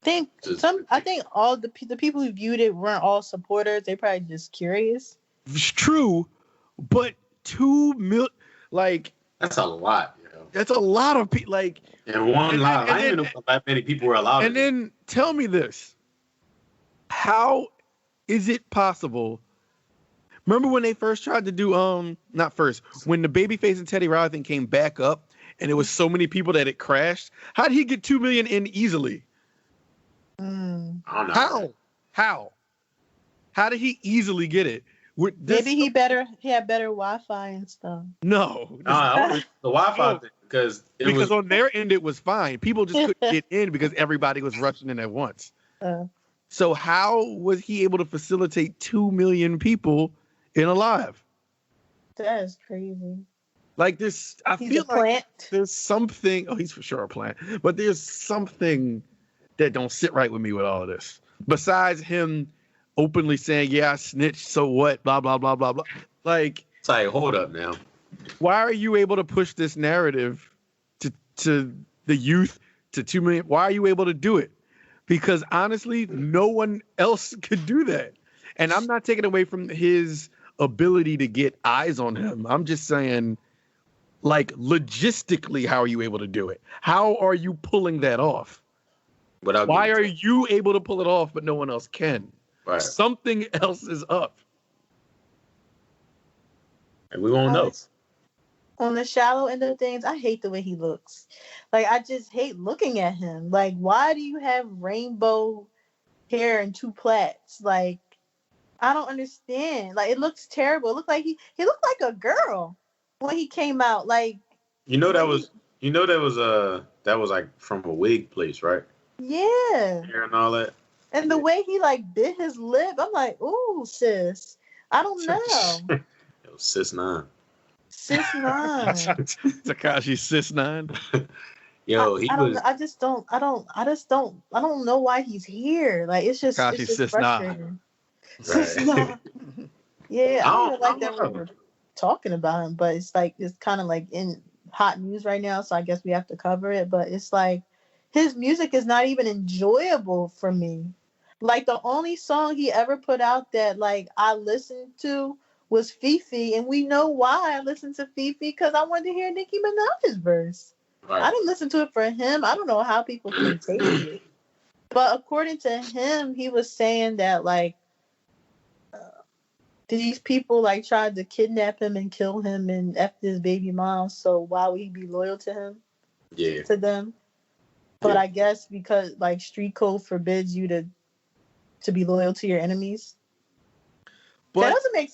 I think all the people who viewed it weren't all supporters. They probably just curious. It's true, but 2 million, like that's a lot. That's a lot of people. Like, and one live. I didn't even know that many people were allowed. And then tell me this: how is it possible? Remember when they first tried to do not first, when the Babyface and Teddy Riley thing came back up, and it was so many people that it crashed. How did he get 2 million in easily? I don't know. How did he easily get it? Maybe he had better Wi-Fi and stuff. No, the Wi-Fi thing because on their end it was fine. People just couldn't get in because everybody was rushing in at once. So how was he able to facilitate 2 million people in a live? That is crazy. Like this, I feel like there's something. Oh, he's for sure a plant, but there's something that don't sit right with me with all of this. Besides him openly saying, "Yeah, I snitched, so what?" Blah blah blah blah blah. Like, it's like, hold up now. Why are you able to push this narrative to the youth to 2 million? Why are you able to do it? Because honestly, no one else could do that. And I'm not taking away from his ability to get eyes on him. I'm just saying, like, logistically, how are you able to do it? How are you pulling that off? Why are you able to pull it off, but no one else can? Right. Something else is up. And we won't know. On the shallow end of things, I hate the way he looks. Like, I just hate looking at him. Like, why do you have rainbow hair and 2 plaits? Like, I don't understand. Like, it looks terrible. It looked like he looked like a girl when he came out. Like, that was like from a wig place, right? Yeah. Hair and all that. And the way he like bit his lip, I'm like, ooh, sis. I don't know. It was sis 9. Sis 9. Tekashi sis 9. Yo, I just don't know why he's here. Like, it's just Tekashi sis 9. Sis 9. Yeah, I don't even like that we were talking about him, but it's like it's kind of like in hot news right now, so I guess we have to cover it. But it's like his music is not even enjoyable for me. Like, the only song he ever put out that like I listened to was Fifi, and we know why I listened to Fifi, because I wanted to hear Nicki Minaj's verse. Right. I didn't listen to it for him. I don't know how people can take it. But according to him, he was saying that like these people like tried to kidnap him and kill him and F his baby mom, so why would he be loyal to him? Yeah. To them. But I guess because like street code forbids you to be loyal to your enemies. But that doesn't make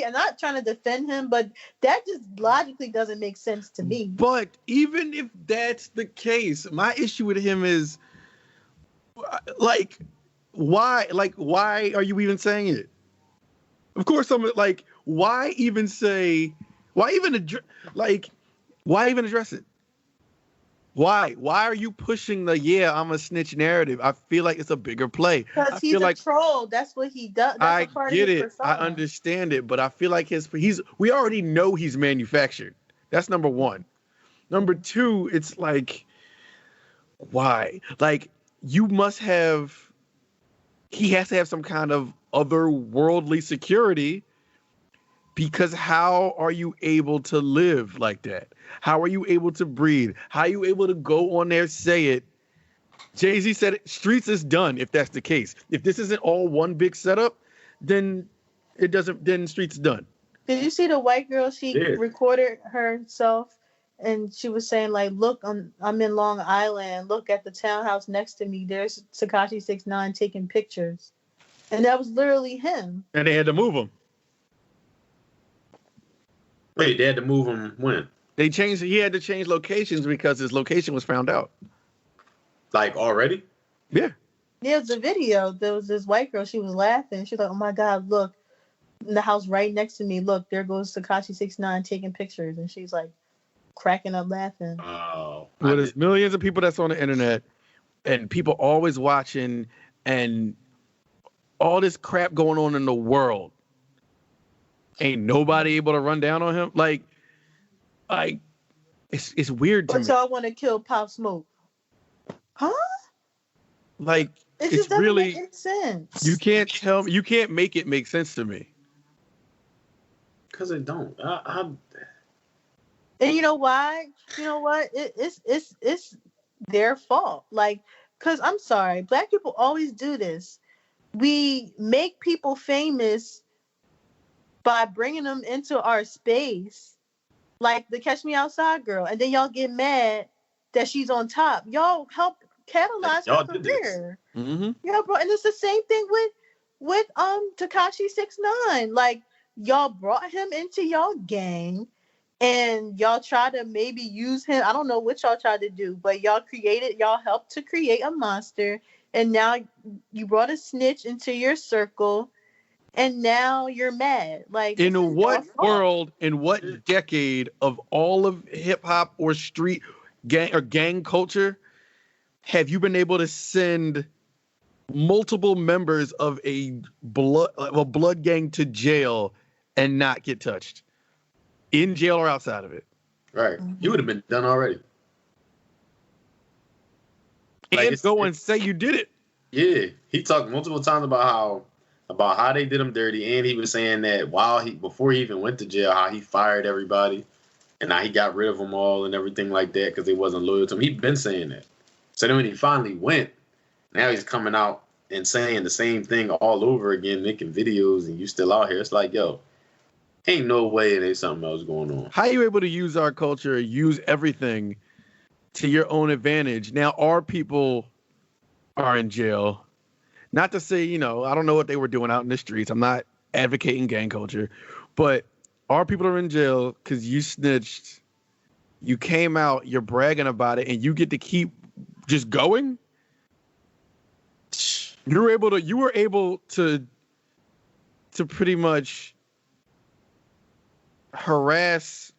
I'm not trying to defend him, but that just logically doesn't make sense to me. But even if that's the case, my issue with him is like, why are you even saying it? Of course, I'm like, why even address it? Why are you pushing the I'm a snitch narrative? I feel like it's a bigger play. Because he's a troll. That's what he does. That's I get it. Persona. I understand it, but I feel like we already know he's manufactured. That's number one. Number two, it's like, why? Like, he has to have some kind of otherworldly security, because how are you able to live like that? How are you able to breathe? How are you able to go on there, say it? Jay-Z said it, streets is done if that's the case. If this isn't all one big setup, then streets is done. Did you see the white girl? She recorded herself and she was saying like, look, I'm in Long Island. Look at the townhouse next to me. There's Tekashi 6ix9ine taking pictures. And that was literally him. And they had to move him. Wait, they had to move him when? He had to change locations because his location was found out. Like already? Yeah. Yeah, it's a video. There was this white girl. She was laughing. She was like, oh my God, look. In the house right next to me, look, there goes Tekashi 6ix9ine taking pictures. And she's like cracking up laughing. Oh. Well, there's millions of people that's on the internet and people always watching and all this crap going on in the world. Ain't nobody able to run down on him. Like it's weird to me. But y'all want to kill Pop Smoke. Huh? Like, it just doesn't really make any sense. You can't tell me. You can't make it make sense to me. Because it don't. And you know why? You know what? It's their fault. Like, because I'm sorry, Black people always do this. We make people famous by bringing them into our space, like the Catch Me Outside girl, and then y'all get mad that she's on top. Y'all help catalyze her career. Mm-hmm. Yeah, bro, and it's the same thing with Tekashi 6ix9ine. Like, y'all brought him into y'all gang, and y'all try to maybe use him. I don't know what y'all tried to do, but y'all helped to create a monster, and now you brought a snitch into your circle, and now you're mad. Like, in what world, in what decade of all of hip hop or street gang culture have you been able to send multiple members of a blood gang to jail and not get touched? In jail or outside of it. Right. You would have been done already. And go and say you did it. Yeah. He talked multiple times about how they did him dirty, and he was saying that before he even went to jail, how he fired everybody and how he got rid of them all and everything like that because they wasn't loyal to him. He'd been saying that. So then when he finally went, now he's coming out and saying the same thing all over again, making videos, and you still out here. It's like, yo, ain't no way there's something else going on. How are you able to use our culture, use everything to your own advantage? Now our people are in jail. Not to say, I don't know what they were doing out in the streets. I'm not advocating gang culture. But our people are in jail because you snitched. You came out, you're bragging about it, and you get to keep just going? You were able to pretty much harass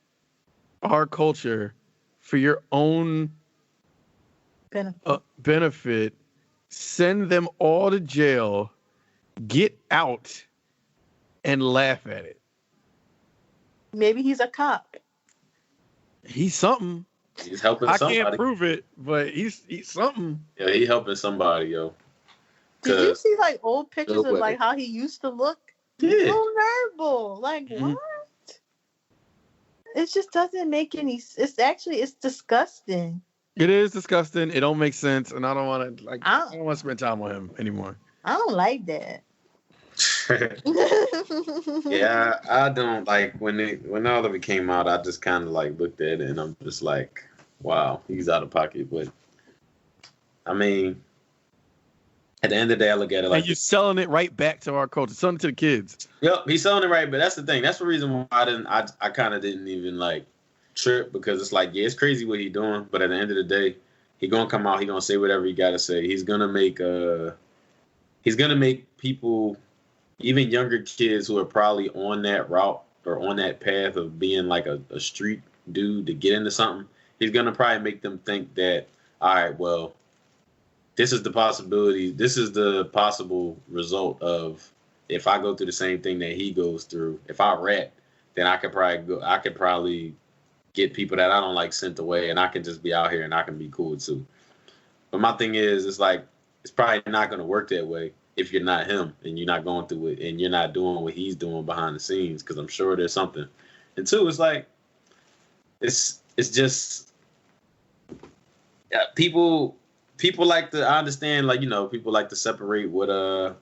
our culture for your own benefit, send them all to jail, get out, and laugh at it. Maybe he's a cop. He's something. He's helping somebody. I can't prove it, but he's something. Yeah, he's helping somebody, yo. Did you see like old pictures of like how he used to look? Yeah. Vulnerable. Like, what? It just doesn't make any. It's disgusting. It is disgusting. It don't make sense, and I don't want to I don't want to spend time with him anymore. I don't like that. Yeah, I don't like when all of it came out. I just kind of like looked at it, and I'm just like, wow, he's out of pocket. But I mean, at the end of the day, I look at it like, and you're selling it right back to our culture, selling it to the kids. Yep, he's selling it right. But that's the thing. That's the reason why I kind of didn't even like trip, because it's like, yeah, it's crazy what he's doing, but at the end of the day, he gonna come out, he gonna say whatever he gotta say. He's gonna make people, even younger kids who are probably on that route or on that path of being like a street dude to get into something, he's gonna probably make them think that, all right, well, this is the possibility, this is the possible result of if I go through the same thing that he goes through. If I rat, then I could probably get people that I don't like sent away, and I can just be out here and I can be cool too. But my thing is, it's like, it's probably not going to work that way if you're not him and you're not going through it and you're not doing what he's doing behind the scenes, because I'm sure there's something. And two, it's like, it's just, yeah, people like to, I understand, like, people like to separate what R.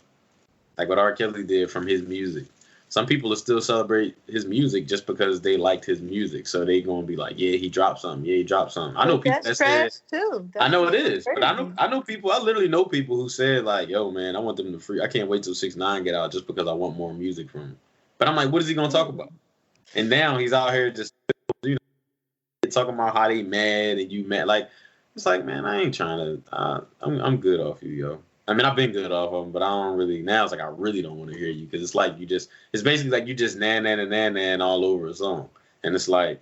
Kelly did from his music. Some people will still celebrate his music just because they liked his music. So they gonna be like, yeah, he dropped something. Yeah, he dropped something. I know people that said, too. I know it is, crazy. But I know people. I literally know people who said like, yo, man, I want them to free. I can't wait till 6ix9ine get out just because I want more music from him. But I'm like, what is he gonna talk about? And now he's out here just, talking about how they mad and you mad. Like, it's like, man, I ain't trying to. I'm good off you, yo. I mean, I've been good off of them, but I don't really, now it's like, I really don't want to hear you, because it's like it's basically like you just nan all over a song. And it's like,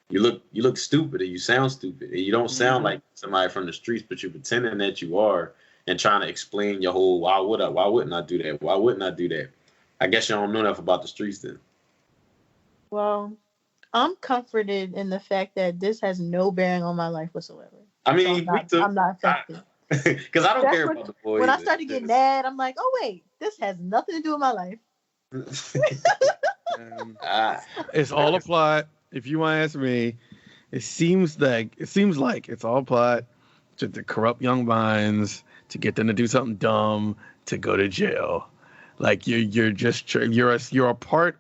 you look stupid and you sound stupid and you don't sound like somebody from the streets, but you're pretending that you are and trying to explain your whole, why wouldn't I do that? Why wouldn't I do that? I guess you don't know enough about the streets then. Well, I'm comforted in the fact that this has no bearing on my life whatsoever. I mean, I'm not affected. Because I don't care about the boy. When I start to get mad, I'm like, oh wait, this has nothing to do with my life. It's all a plot. If you want to ask me, it seems like it's all a plot to corrupt young minds, to get them to do something dumb, to go to jail. Like you're a part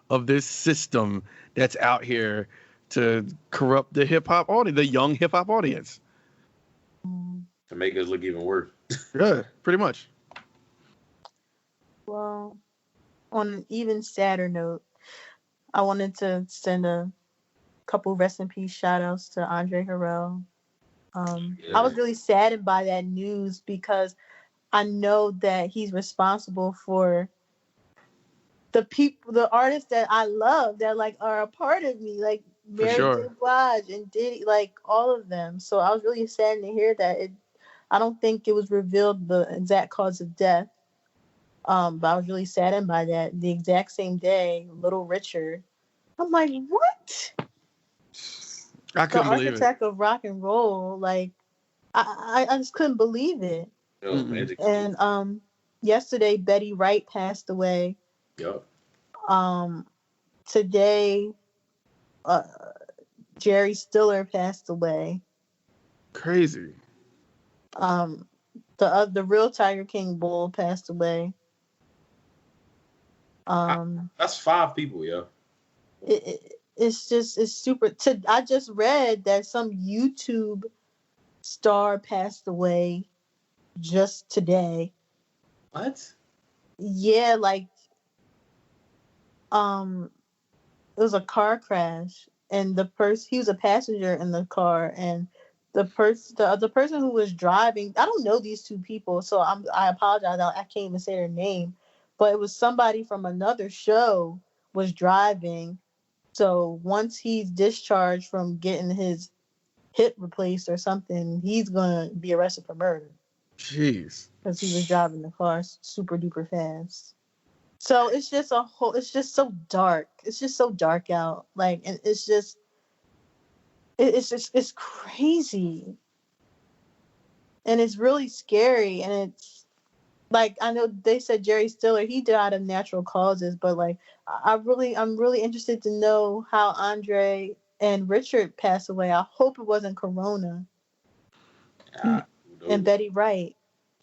of this system that's out here to corrupt the hip hop audience, the young hip hop audience, to make us look even worse. Yeah, pretty much. Well, on an even sadder note, I wanted to send a couple rest in peace shout outs to Andre Harrell. I was really saddened by that news because I know that he's responsible for the artists that I love that like are a part of me, like Mary J. Blige and Diddy, like all of them. So I was really saddened to hear that. I don't think it was revealed the exact cause of death. But I was really saddened by that. The exact same day, Little Richard. I'm like, what? I couldn't believe it. The architect of rock and roll, like, I just couldn't believe it. And yesterday, Betty Wright passed away. Yep. Today, Jerry Stiller passed away. Crazy. The real Tiger King bull passed away. That's 5 people, yo. It's super. I just read that some YouTube star passed away just today. What? Yeah, like it was a car crash, and he was a passenger in the car, and the person who was driving. I don't know these two people, so I apologize. I can't even say their name, but it was somebody from another show was driving. So once he's discharged from getting his hip replaced or something, he's gonna be arrested for murder. Jeez. Because he was driving the car super duper fast. So it's just so dark. It's just so dark out. Like, and it's crazy. And it's really scary. And it's like, I know they said Jerry Stiller, he died of natural causes, but like, I'm really interested to know how Andre and Richard passed away. I hope it wasn't Corona. And Betty Wright.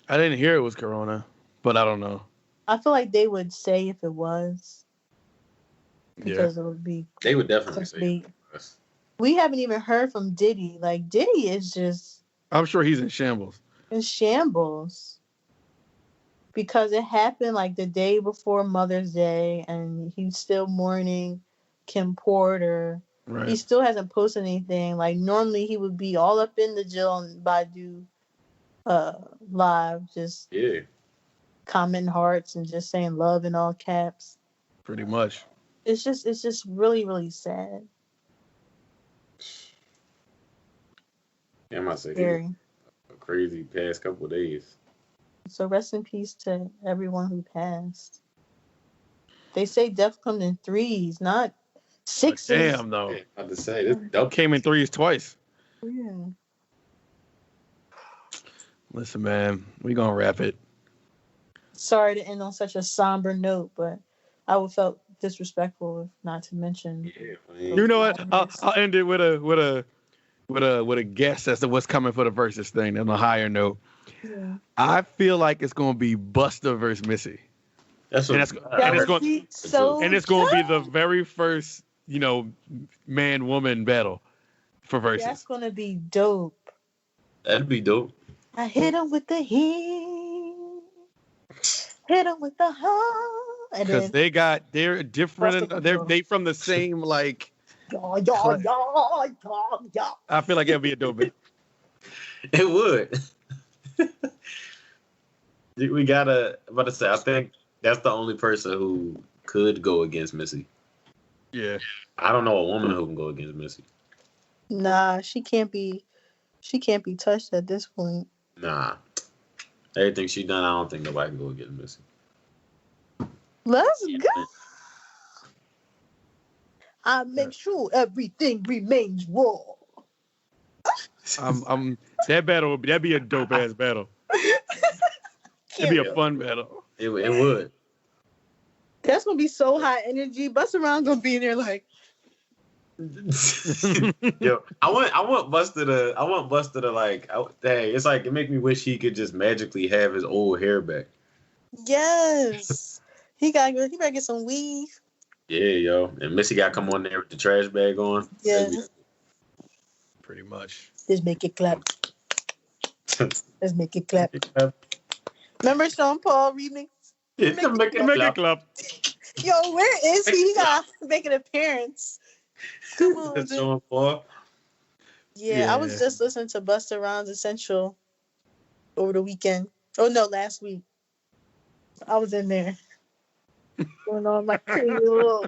I didn't hear it was Corona, but I don't know. I feel like they would say if it was. Because it would be. They would definitely say it. We haven't even heard from Diddy. Like, Diddy is just. I'm sure he's in shambles. In shambles. Because it happened like the day before Mother's Day, and he's still mourning Kim Porter. Right. He still hasn't posted anything. Like, normally he would be all up in the Jill and Badu live, just commenting hearts and just saying love in all caps. Pretty much. It's just really, really sad. Yeah, I might say a crazy past couple of days. So rest in peace to everyone who passed. They say death comes in 3s, not 6s. Damn, though. Yeah, I have to say, this dope came in 3s twice. Yeah. Listen, man, we gonna wrap it. Sorry to end on such a somber note, but I would felt disrespectful if not to mention. Yeah, you know what? I'll end it with a guess as to what's coming for the versus thing on a higher note. Yeah. I feel like it's gonna be Busta versus Missy. It's going to be the very first, man-woman battle for versus. That's gonna be dope. That'd be dope. I hit him with the hit, hit him with the hard. Because they're different. They from the same like. I feel like it'll be a dope battle. It would. About to say, I think that's the only person who could go against Missy. Yeah. I don't know a woman who can go against Missy. Nah, she can't be touched at this point. Nah. Everything she done, I don't think nobody can go against Missy. Let's go. I make sure everything remains raw. That'd be a dope ass battle. It'd be a fun battle. It would. That's gonna be so high energy. Busta Rhymes gonna be in there like. Yo, I want Busta to like. Dang, it's like it make me wish he could just magically have his old hair back. Yes, he better get some weave. Yeah, yo, and Missy got to come on there with the trash bag on. Yeah, pretty much. Just make it clap. Let's make it clap. Remember Sean Paul remix? Yeah, make it clap. Yo, where is he? He got to make an appearance. Come on, Sean Paul. Yeah, I was just listening to Busta Rhymes Essential over the weekend. Oh no, last week. I was in there. Going on my crazy little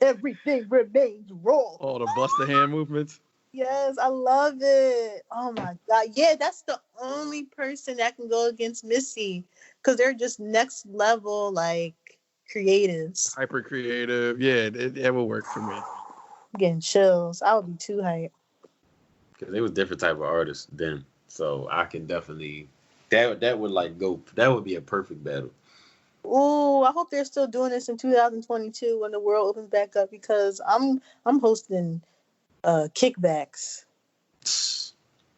everything remains raw. All the Busta hand movements. Yes, I love it. Oh my God. Yeah, that's the only person that can go against Missy. Because they're just next level, like, creatives. Hyper creative. Yeah, it will work for me. I'm getting chills. I would be too hyped. Because they was different type of artists then. So I can definitely that would like go. That would be a perfect battle. Ooh, I hope they're still doing this in 2022 when the world opens back up because I'm hosting kickbacks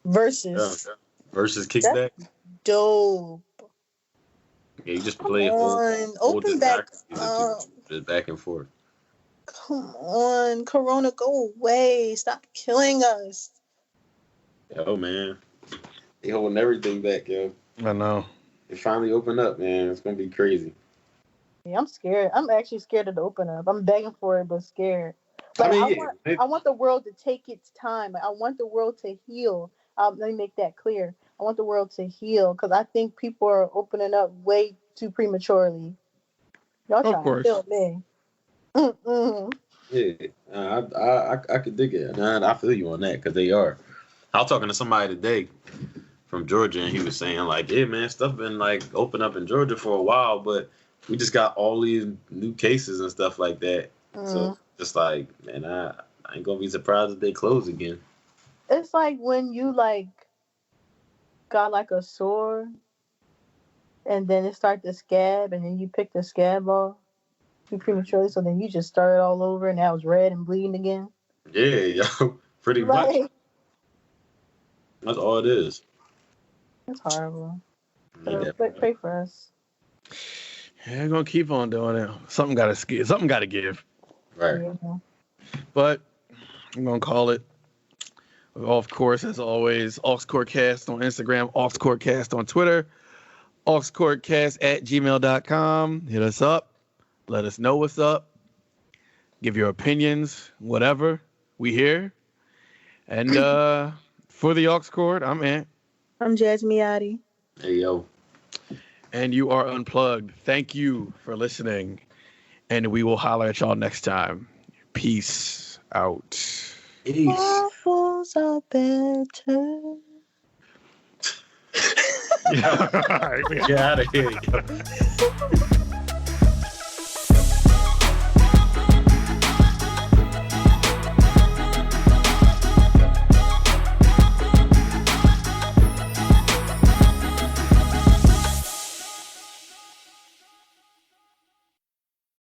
versus kickback. Dope. Yeah, you just play it. Open back. Just back and forth. Come on, Corona, go away! Stop killing us. Yo, man, they holding everything back, yo. I know. It finally opened up, man. It's gonna be crazy. Yeah, I'm scared. I'm actually scared of the open up. I'm begging for it, but scared. Like, I want the world to take its time. I want the world to heal. Let me make that clear. I want the world to heal because I think people are opening up way too prematurely. Y'all trying to kill me. Yeah, I could dig it. I feel you on that because they are. I was talking to somebody today from Georgia, and he was saying like, "Yeah, man, stuff been like open up in Georgia for a while, but we just got all these new cases and stuff like that. So just like, man, I ain't gonna be surprised if they close again." It's like when you like got like a sore, and then it starts to scab, and then you pick the scab off too prematurely, so then you just start it all over, and now it's red and bleeding again. Yeah, yo, pretty much. That's all it is. It's horrible. Pray for us. Yeah, I'm gonna keep on doing it. Something gotta give. Right. Yeah. But I'm gonna call it. Of course, as always, AuxCourtCast on Instagram, AuxCourtCast on Twitter, AuxCourtCast@gmail.com. Hit us up. Let us know what's up. Give your opinions, whatever. We here. And for the Aux Court, I'm Ant. I'm Jasmine. Hey, yo. And you are unplugged. Thank you for listening. And we will holler at y'all next time. Peace out. Peace. Waffles are better. Yeah. Get out of here.